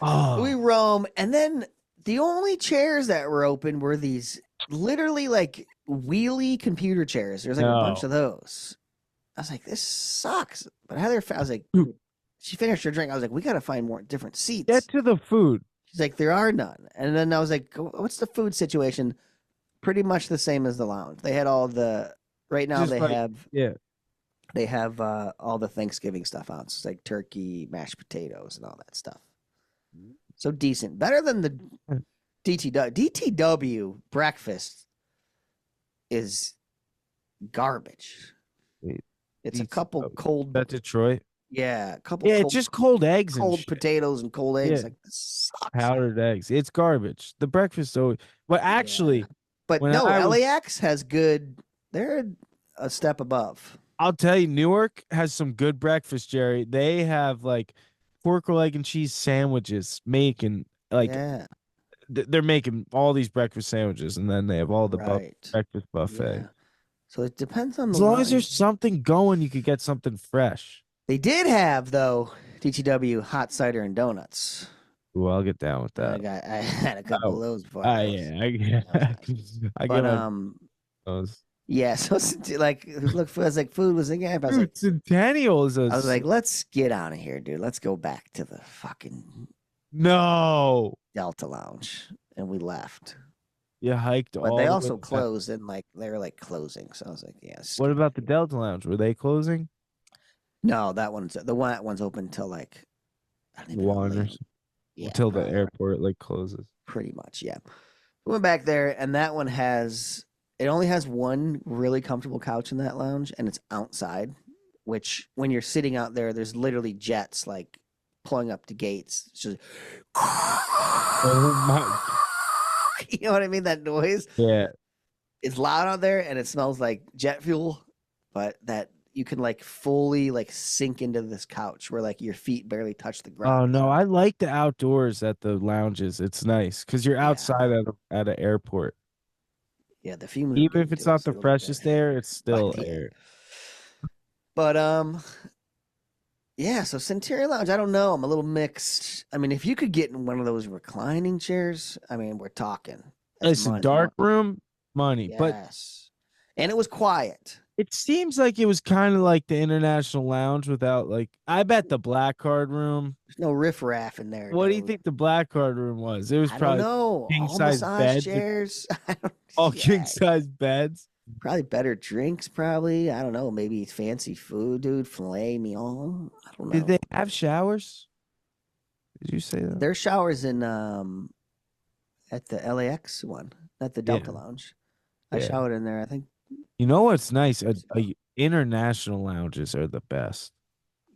Oh. We roam, and then the only chairs that were open were these literally like wheelie computer chairs. There's like a bunch of those. I was like, this sucks. But Heather, I was like, she finished her drink. I was like, we got to find more different seats. Get to the food. She's like, there are none. And then I was like, what's the food situation? Pretty much the same as the lounge. They had all the, right now they have all the Thanksgiving stuff out. So it's like turkey, mashed potatoes, and all that stuff. So decent. Better than the DTW. DTW breakfast is garbage. It's a couple cold. That's Detroit. Yeah, a couple. Yeah, it's just cold eggs, cold and potatoes, and cold eggs. Yeah. Like this sucks. Powdered eggs. It's garbage. The breakfast, though. But actually, but no, LAX has good. They're a step above. I'll tell you, Newark has some good breakfast, Jerry. They have like pork or egg and cheese sandwiches, making like they're making all these breakfast sandwiches, and then they have all the breakfast buffet. Yeah. So it depends on as long as there's something going, you could get something fresh. They did have though DTW hot cider and donuts. Well, I'll get down with that. I had a couple of those before. I get those. Yeah, so like, look, I was like, food was again. I was like, Centennial is. I was like, let's get out of here, dude. Let's go back to the fucking Delta Lounge, and we left. You hiked, but they also closed, and like they were like closing. So I was like, yes. What about the Delta Lounge? Were they closing? No, that one's open until like I don't even know. Yeah, until the airport like closes. Pretty much, yeah. We went back there, and that one has It only has one really comfortable couch in that lounge, and it's outside. Which, when you're sitting out there, there's literally jets like pulling up the gates. It's just, Oh my. you know what I mean? That noise. Yeah. It's loud out there, and it smells like jet fuel. But that you can like fully like sink into this couch where like your feet barely touch the ground. Oh no, I like the outdoors at the lounges. It's nice because you're Yeah. outside at an airport. Yeah, the fumes. are Even good if it's too, not so the you'll get freshest that. air, it's still But, yeah. air. But yeah. So Centurion Lounge, I don't know. I'm a little mixed. I mean, if you could get in one of those reclining chairs, I mean, we're talking. That's Listen, money. dark room, money. But Yes. And it was quiet. it seems like it was kind of like the International Lounge without like. I bet the black card room. There's no riffraff in there. What do you dude. think the black card room was? It was I don't probably know. king All size massage beds. chairs. All Yeah. king size beds. Probably better drinks. Probably. I don't know. Maybe fancy food, dude. Filet mignon. I don't know. Did they have showers? Did you say that? There's showers in at the LAX one, at the Delta Yeah. Lounge. I Yeah. showered in there. I think. You know what's nice? International lounges are the best.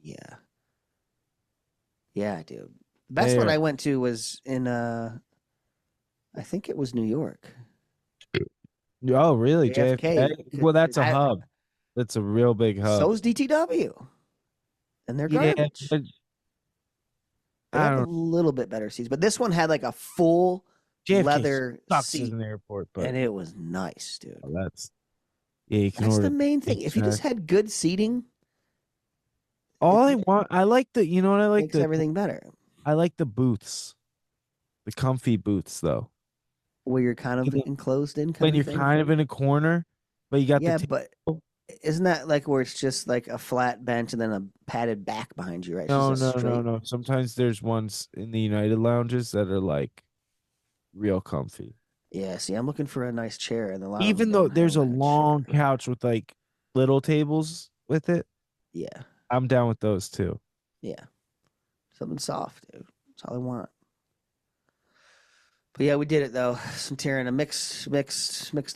Yeah. Yeah, dude. The best one They're- I went to was in I think it was New York. Oh, really? JFK. JFK? Well, that's a I- hub. That's a real big hub. So's DTW. And they're Yeah, garbage. but They I have a don't. little bit better seats, but this one had like a full JFK leather sucks seat, as an airport, but and it was nice, dude. that's you can That's order. the main thing. If you just had good seating, All I want, I like the. You know what I like makes the. everything better. I like the booths, the comfy booths though. Where you're kind of You know, enclosed in, When kind you're of thing. kind of in a corner, but you got Yeah, the. but isn't that like where it's just like a flat bench and then a padded back behind you, right? It's No, just a no, straight- no. Sometimes there's ones in the United lounges that are like real comfy. Yeah, see, I'm looking for a nice chair in the lounge. Even though don't there's a have that chair. long couch with like little tables with it, Yeah, I'm down with those too. yeah. Something soft, dude. That's all I want. But yeah, we did it though. Some tearing, a mixed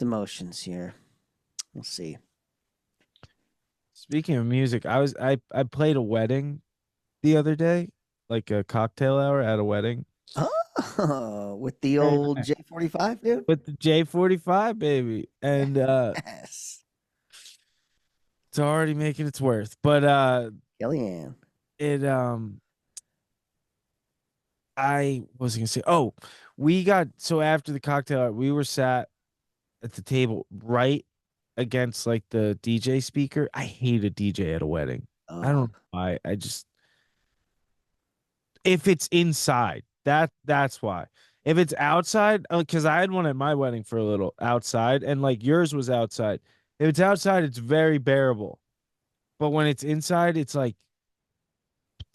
emotions here. We'll see. Speaking of music, I played a wedding the other day, like a cocktail hour at a wedding Oh, with the Very old nice. J45, dude. with the J45 baby, and Yes, it's already making its worth. But Kellyanne. it I was gonna say, oh, we got so after the cocktail hour, we were sat at the table right against like the DJ speaker. I hate a DJ at a wedding. I don't know why. I just if it's inside, that's why. If it's outside, because I had one at my wedding for a little outside, and like yours was outside. If it's outside, it's very bearable. But when it's inside, it's like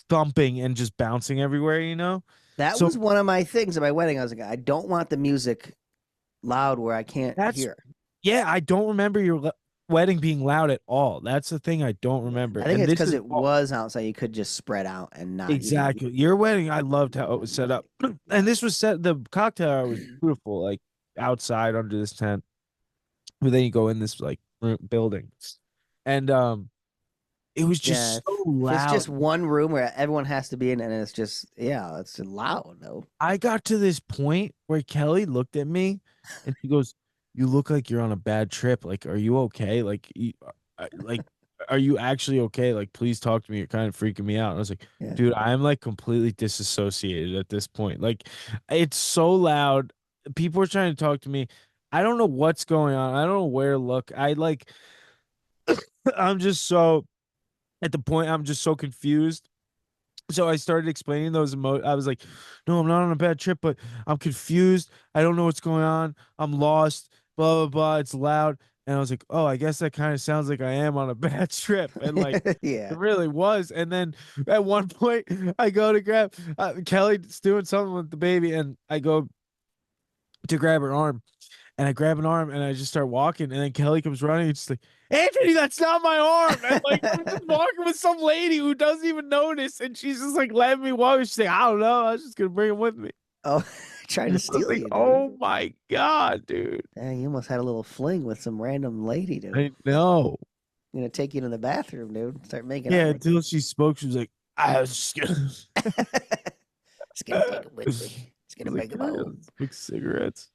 thumping and just bouncing everywhere, you know? That So- was one of my things at my wedding. I was like, I don't want the music loud where I can't That's- hear. Yeah, I don't remember your wedding being loud at all. That's the thing I don't remember. I think And it's this because is it was outside. You could just spread out and not even- exactly your wedding. I loved how it was set up, and this was set. The cocktail hour was beautiful, like outside under this tent. But then you go in this like building, and it was just Yeah, so If loud. it's just one room where everyone has to be in, and it's just it's loud though. I got to this point where Kelly looked at me, and she goes, "You look like you're on a bad trip. Like, are you okay? Like, are you actually okay? Like, please talk to me. You're kind of freaking me out." And I was like, Yeah. dude, I'm like completely disassociated at this point. Like, it's so loud. People are trying to talk to me. I don't know what's going on. I don't know where to look. I like, I'm just so at the point, I'm just so confused. So I started explaining those I was like, no, I'm not on a bad trip, but I'm confused. I don't know what's going on. I'm lost. Blah, blah, blah. It's loud. And I was like, oh, I guess that kind of sounds like I am on a bad trip. And like, Yeah. it really was. And then at one point, I go to grab Kelly's doing something with the baby, and I go to grab her arm, and I grab an arm, and I just start walking, and then Kelly comes running, and she's like, Anthony, that's not my arm. And like, I'm just walking with some lady who doesn't even notice, and she's just like letting me walk. And she's like, I don't know, I was just gonna bring him with me. Oh, Trying I to was steal like, you, dude. oh my God, dude. Yeah, you almost had a little fling with some random lady, dude. I know. I'm gonna take you to the bathroom, dude. Start making Yeah, out. until she spoke, she was like, I was just gonna, It's gonna take it with me. It's I gonna was like, make a "Can I boom. smoke cigarettes."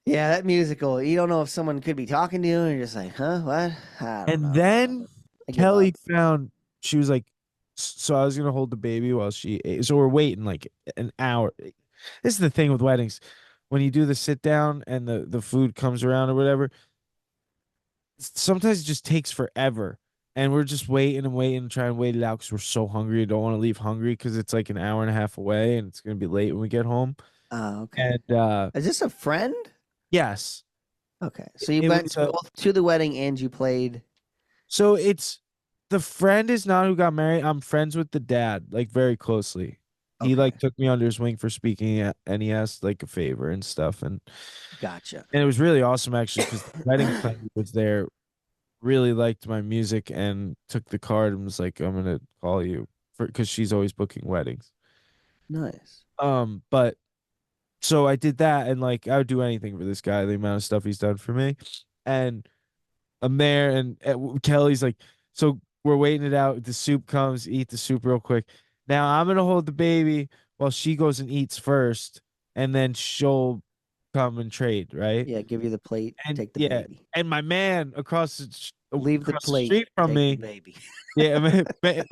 Yeah, that musical. You don't know if someone could be talking to you, and you're just like, huh, what? I don't And know. then I give Kelly up. found, she was like, so I was gonna hold the baby while she ate. So we're waiting like an hour. This is the thing with weddings. When you do the sit down and the food comes around or whatever, sometimes it just takes forever. And we're just waiting and waiting and trying to wait it out because we're so hungry. Don't want to leave hungry because it's like an hour and a half away and it's gonna be late when we get home. Oh, okay. And Is this a friend? yes, Okay, so you it went was to both to the wedding and you played. so it's the friend is not who got married. I'm friends with the dad, like very closely. He Okay, like took me under his wing for speaking and he asked like a favor and stuff. gotcha. And it was really awesome actually because the wedding planner was there, really liked my music and took the card and was like, I'm gonna call you for because she's always booking weddings. Nice. But so I did that and like I would do anything for this guy, the amount of stuff he's done for me. And I'm there, and Kelly's like, so we're waiting it out. The soup comes, eat the soup real quick. Now I'm gonna hold the baby while she goes and eats first, and then she'll come and trade, right? Yeah, give you the plate. And Take the yeah, baby. and my man Leave the across the plate. street from Take me, the baby. yeah,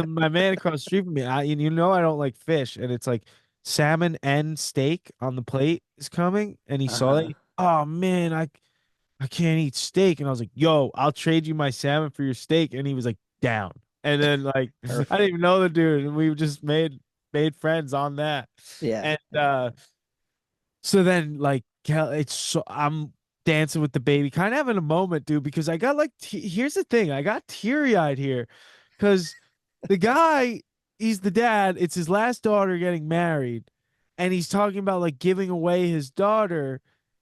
my man across the street from me. You know I don't like fish, and it's like salmon and steak on the plate is coming, and he saw Uh-huh. it. Oh man, I can't eat steak. And I was like, yo, I'll trade you my salmon for your steak. And he was like, down. And then like I didn't even know the dude. And we just made friends on that. Yeah. And so then like it's so I'm dancing with the baby, kind of having a moment, dude, because I got like here's the thing, I got teary-eyed here because the guy, he's the dad, it's his last daughter getting married, and he's talking about like giving away his daughter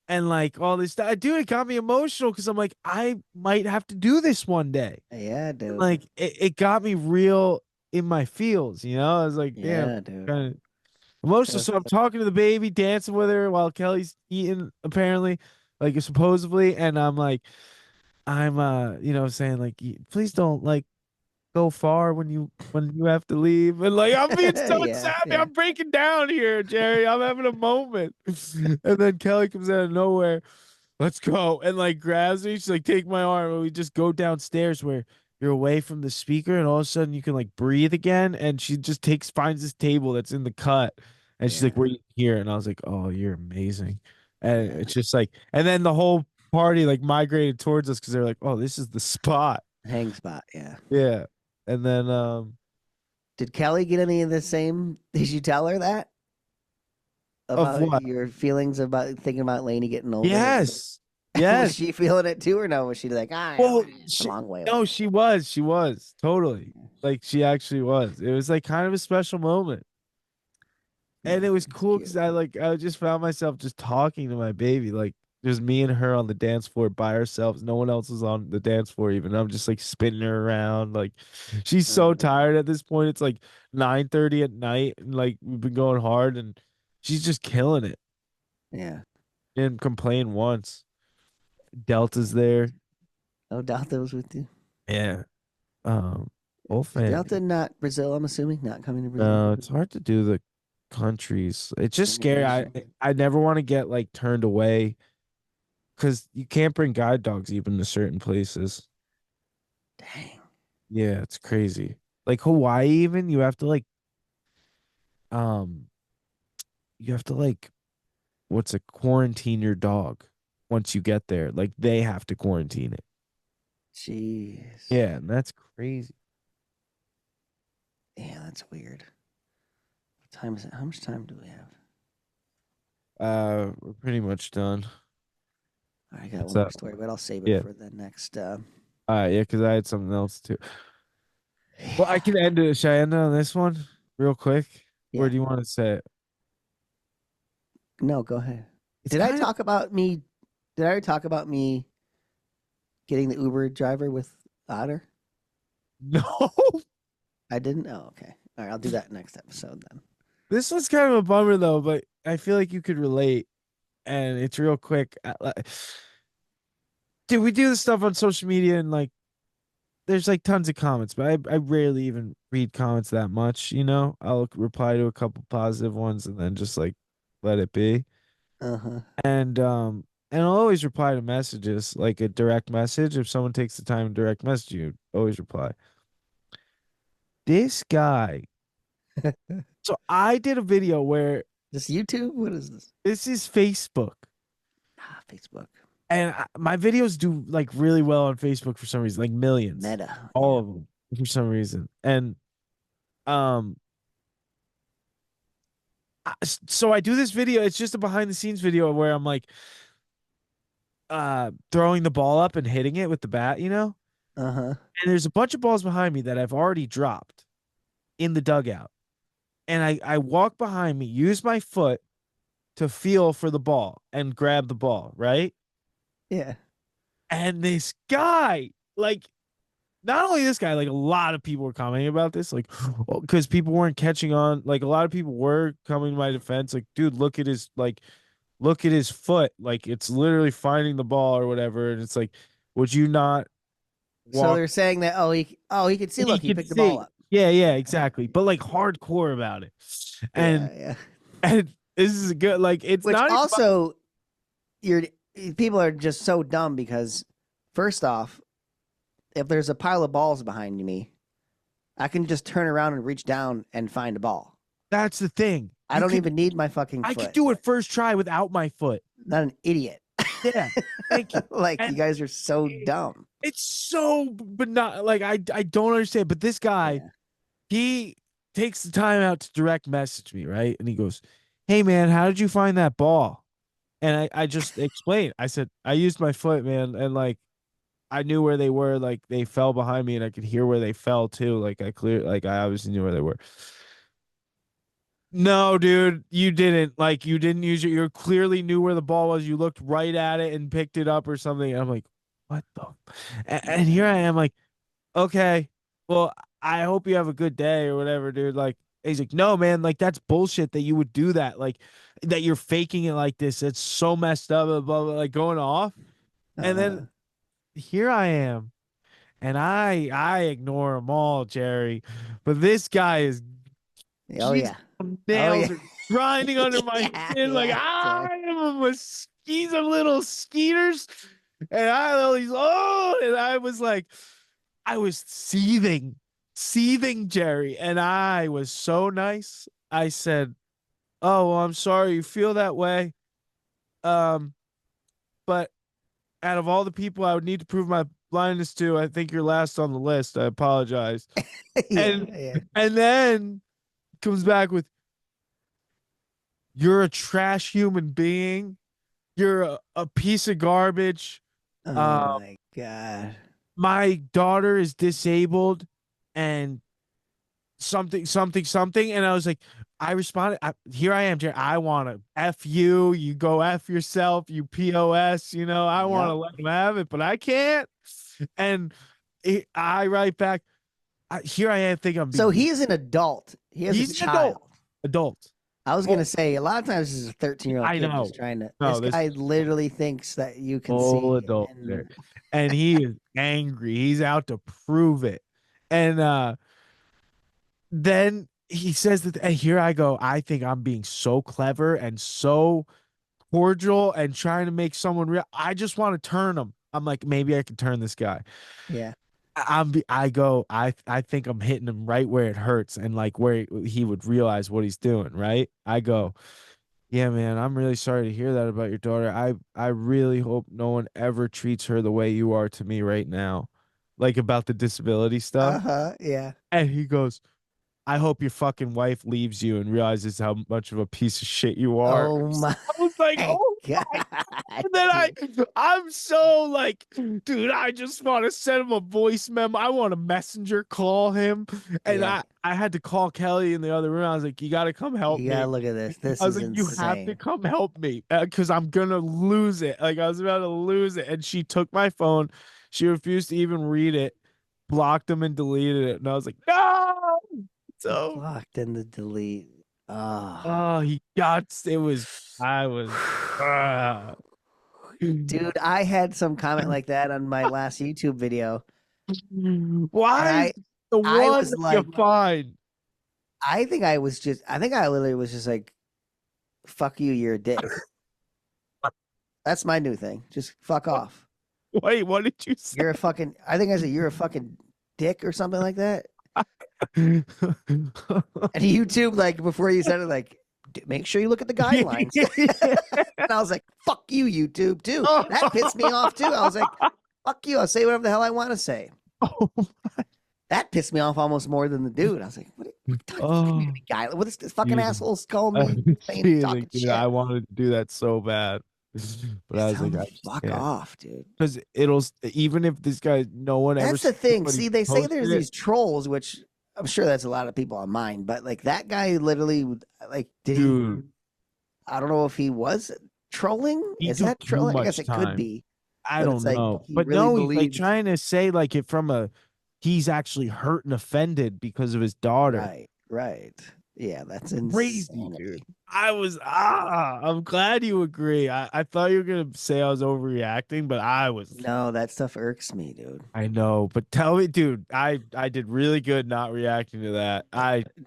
and like all this stuff. Dude, it got me emotional because I'm like, I might have to do this one day. Yeah, dude. Like it got me real in my feels, you know? I was like, damn, Yeah, dude. kind of emotional. Yeah. So I'm talking to the baby, dancing with her while Kelly's eating, apparently, like supposedly, and I'm like, I'm saying like, please don't like go far when you have to leave, and like I'm being so Yeah, sappy, yeah. I'm breaking down here, Jerry. I'm having a moment, and then Kelly comes out of nowhere. Let's go, and like grabs me. She's like, take my arm, and we just go downstairs where you're away from the speaker, and all of a sudden you can like breathe again. And she just finds this table that's in the cut, and she's Yeah. like, we're here, and I was like, oh, you're amazing. And Yeah. it's just like, and then the whole party like migrated towards us because they're like, oh, this is the spot. Hang spot. Yeah. Yeah. And then Did Kelly get any of the same? Did you tell her that? About what? your feelings about thinking about Lainey getting older? Yes. Was Yes. she feeling it too, or no? Was she like, Well, it's a long way no, away? she was totally, like she actually was. It was like kind of a special moment. And Yeah, it was it's cool cute. because I just found myself just talking to my baby, like just me and her on the dance floor by ourselves. No one else was on the dance floor even. I'm just like spinning her around. Like she's so tired at this point. It's like 9:30 at night, and like we've been going hard, and she's just killing it. Yeah. Didn't complain once. Delta's there. Oh, Delta was with you. Yeah. Whole Is family. Delta not Brazil? I'm assuming not coming to Brazil. No, it's hard to do the countries. It's just scary. I never want to get like turned away because you can't bring guide dogs even to certain places. Dang. Yeah, it's crazy. Like Hawaii, even um you have to like what's a quarantine your dog once you get there. Like they have to quarantine it. Jeez. Yeah, and that's crazy. Yeah, that's weird. What time is it? How much time do we have? We're pretty much done. I got What's one more up? story, but I'll save it Yeah. for the next. Yeah, because I had something else too. Well, I can end it. Should I end it on this one real quick? Or Yeah. do you want to say it? No, go ahead. It's Did I kinda- talk about me? Did I already talk about me getting the Uber driver with Otter? No. I didn't. Oh, okay. All right, I'll do that next episode then. This was kind of a bummer though, but I feel like you could relate. and it's real quick. Dude, we do this stuff on social media, and like, there's like tons of comments, but I rarely even read comments that much. I'll reply to a couple positive ones and then just like let it be. Uh-huh. And I'll always reply to messages, like a direct message. If someone takes the time to direct message you, always reply. This guy. So I did a video where This YouTube? What is this? this is Facebook. Facebook. And my videos do like really well on Facebook for some reason, like millions. Meta. All of them for some reason. And so I do this video. It's just a behind the scenes video where I'm like throwing the ball up and hitting it with the bat, Uh-huh. And there's a bunch of balls behind me that I've already dropped in the dugout. And I walk behind me, use my foot to feel for the ball and grab the ball, right? Yeah. And this guy, like, not only this guy, like a lot of people were commenting about this, like, because people weren't catching on. Like, a lot of people were coming to my defense, like, dude, look at his foot, like it's literally finding the ball or whatever. And it's like, would you not? So they're saying that he could see. Look, he picked the ball up. Yeah, exactly. But like hardcore about it, and and this is good. Like, it's Which not also, people are just so dumb because, first off, if there's a pile of balls behind me, I can just turn around and reach down and find a ball. That's the thing. I don't even need my fucking foot. I could do it first try without my foot. Not an idiot. Yeah. Thank you. Like, you guys are so dumb. It's so, but not like I don't understand. But this guy, he takes the time out to direct message me, right? And he goes, "Hey man, how did you find that ball?" And I just explained. I said, I used my foot, man, and like I knew where they were. Like, they fell behind me, and I could hear where they fell too. Like, I obviously knew where they were. No, dude, you didn't. Like, you didn't use it. You clearly knew where the ball was. You looked right at it and picked it up or something. And I'm like, what the? And here I am, like, okay, well, I hope you have a good day or whatever, dude. Like, he's like, no, man, like, that's bullshit that you would do that. Like, that you're faking it like this. It's so messed up, blah, blah, blah, like going off. And then here I am, and I ignore them all, Jerry. But this guy is, nails are grinding under my skin. Like, I am he's a little skeeters, and and I was like, I was seething, Jerry, and I was so nice. I said, "Oh, well, I'm sorry you feel that way, but out of all the people I would need to prove my blindness to, I think you're last on the list. I apologize." And then comes back with, "You're a trash human being. You're a piece of garbage. Oh my God. My daughter is disabled and something." And I was like, I responded, here I am, Jerry. I want to F you. You go F yourself, you POS. I want to let him have it, but I can't. And I write back, here I am, think I'm being. So he is an adult. He's a child. Adult. I was going to say, a lot of times this is a 13-year-old kid just trying to. This guy literally thinks that you can see. Adult. And he is angry. He's out to prove it. And then he says that, and here I go, I think I'm being so clever and so cordial and trying to make someone real. I just want to turn him. I'm like, maybe I can turn this guy. Yeah. I think I'm hitting him right where it hurts and like where he would realize what he's doing, right? I go, yeah, man, I'm really sorry to hear that about your daughter. I really hope no one ever treats her the way you are to me right now. Like, about the disability stuff. Yeah. And he goes, I hope your fucking wife leaves you and realizes how much of a piece of shit you are. Oh my! I was like, oh God. And then I'm so like, dude, I just want to send him a voice memo. I want to messenger call him. And I had to call Kelly in the other room. I was like, you got to come help me. You got to look at this. I was like, you have to come help me because I'm going to lose it. Like, I was about to lose it. And she took my phone. She refused to even read it, blocked him and deleted it. And I was like, no. So blocked and the delete. Oh. he got it was I was Dude, I had some comment like that on my last YouTube video. And why is the I one was that like, you find? I think I literally was just like, fuck you, you're a dick. That's my new thing. Just fuck off. Wait, what did you say? You're a fucking, I think I said, you're a fucking dick or something like that. And YouTube, like, before you said it, like, make sure you look at the guidelines. And I was like, fuck you, YouTube, too. That pissed me off, too. I was like, fuck you. I'll say whatever the hell I want to say. Oh, That pissed me off almost more than the dude. I was like, what community guy? What is this fucking dude. asshole's calling me? Saying, Dude, talking shit. I wanted to do that so bad. But I was Tell like, him I to just fuck can't. off, dude. Because it'll, even if this guy, no one ever. That's the thing. but he See, they say posted there's it. these trolls, which I'm sure that's a lot of people on mine, but like that guy literally, like, did he? Dude, I don't know if he was trolling. He Is took that too trolling? I guess much it could time. be. I But don't it's like, know. he But really no, he's like believed- trying to say like it from a, he's actually hurt and offended because of his daughter. Right, right. Yeah, that's Crazy, insanity. dude. I was I'm glad you agree. I thought you were gonna say I was overreacting, but I was. No, that stuff irks me, dude. I know, but tell me, dude, I did really good not reacting to that.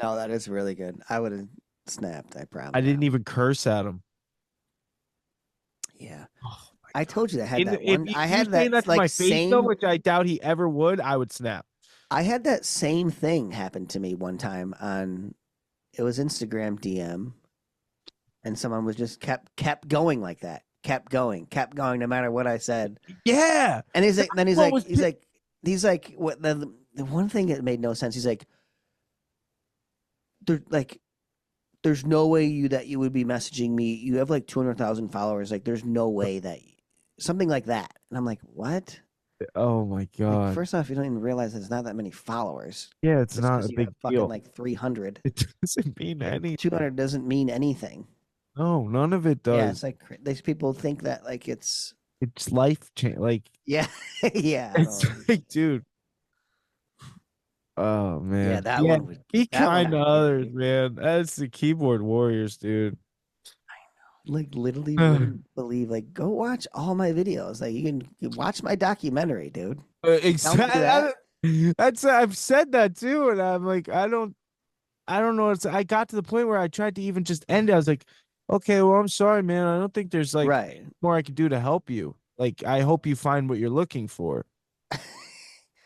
No, that is really good. I would have snapped. I promise. I didn't even curse at him. Yeah, Oh, I told you that I had that if one. you, I you had saying that that's like my face though, which I doubt he ever would, I would snap. I had that same thing happen to me one time on. It was Instagram DM, and someone was just kept going like that, kept going, no matter what I said. Yeah. And he's like, then he's What like, was he's like, what the one thing that made no sense. He's like, there's no way you would be messaging me. You have like 200,000 followers. Like, there's no way that something like that. And I'm like, what? Oh my Like, god. first off, you don't even realize there's not that many followers. Yeah, it's Just not 'cause a you big have fucking deal. like 300. It doesn't mean anything. 200 doesn't mean anything. No, none of it does. Yeah, it's like these people think that like it's It's life change. Like yeah, yeah. I it's know. like, dude. Oh man. Yeah, that one would Be that one kind to would get others, me. man. That's the keyboard warriors, dude. Like literally wouldn't believe. Like, go watch all my videos. Like, you watch my documentary, dude. Tell me that. That's I've said that too, and I'm like, I don't know. I got to the point where I tried to even just end it. I was like, okay, well, I'm sorry, man. I don't think there's like Right. more I can do to help you. Like, I hope you find what you're looking for.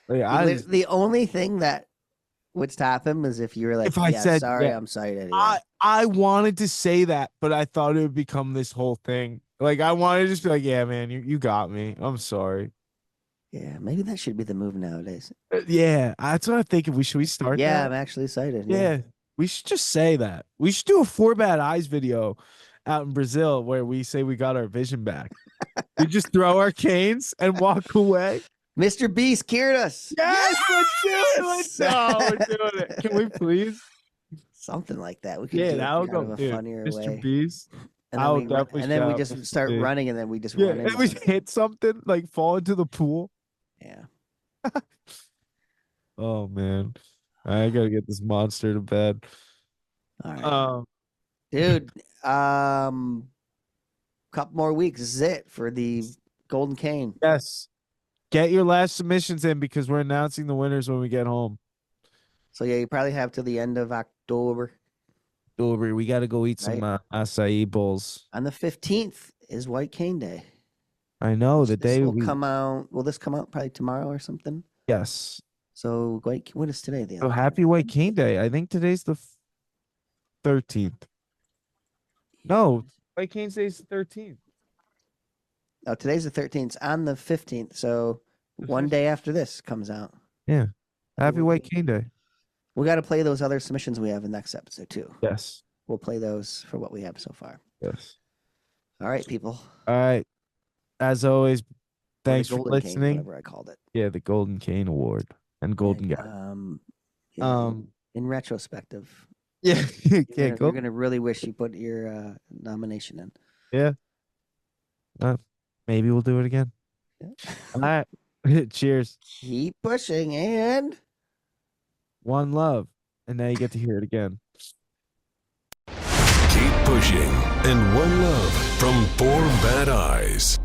Like, The only thing that would stop him is if you were like, If I yeah, said, sorry, yeah. I'm sorry to I wanted to say that, but I thought it would become this whole thing. Like, I wanted to just be like, yeah, man, you got me. I'm sorry. Yeah, maybe that should be the move nowadays. Yeah, that's what I'm thinking. Should we start Yeah, that? I'm actually excited. Yeah, we should just say that. We should do a 4 Bad Eyes video out in Brazil where we say we got our vision back. We just throw our canes and walk away. Mr. Beast cured us. Yes, let's do it. Yes! We're doing it. Can we please? Something like that. We could Yeah, do it that'll kind go. of a Dude, funnier Mr. way. Beast. And I'll then we, definitely and then we shout out just Mr. start Beast. running, and then we just Yeah, run and into we him. hit something, like fall into the pool. Yeah. Oh man, I gotta get this monster to bed. All right. Um, Dude, couple more weeks. This is it for the Golden Cane. yes, get your last submissions in because we're announcing the winners when we get home. So yeah, you probably have till the end of October. Over, we gotta go eat some acai bowls. On the 15th is White Cane Day. I know the This day will we. come out. Will this come out probably tomorrow or something? Yes. So what is today? The So happy White Cane Day. I think today's the 13th. No, White Cane Day's the 13th. Oh, today's the 13th. On the 15th. So The one day after this comes out. Happy White Cane Day. We got to play those other submissions we have in the next episode too. Yes. We'll play those for what we have so far. Yes. All right, people. All right. As always, Or the thanks for Golden Cane, listening. whatever I called it. Yeah, the Golden Cane Award and Golden Guy. Yeah, in retrospective, Yeah, you're yeah, you're gonna really wish you put your nomination in. Yeah. Maybe we'll do it again. Yeah. All right. Cheers. Keep pushing and. One love. And now you get to hear it again. keep pushing, and one love from four bad eyes.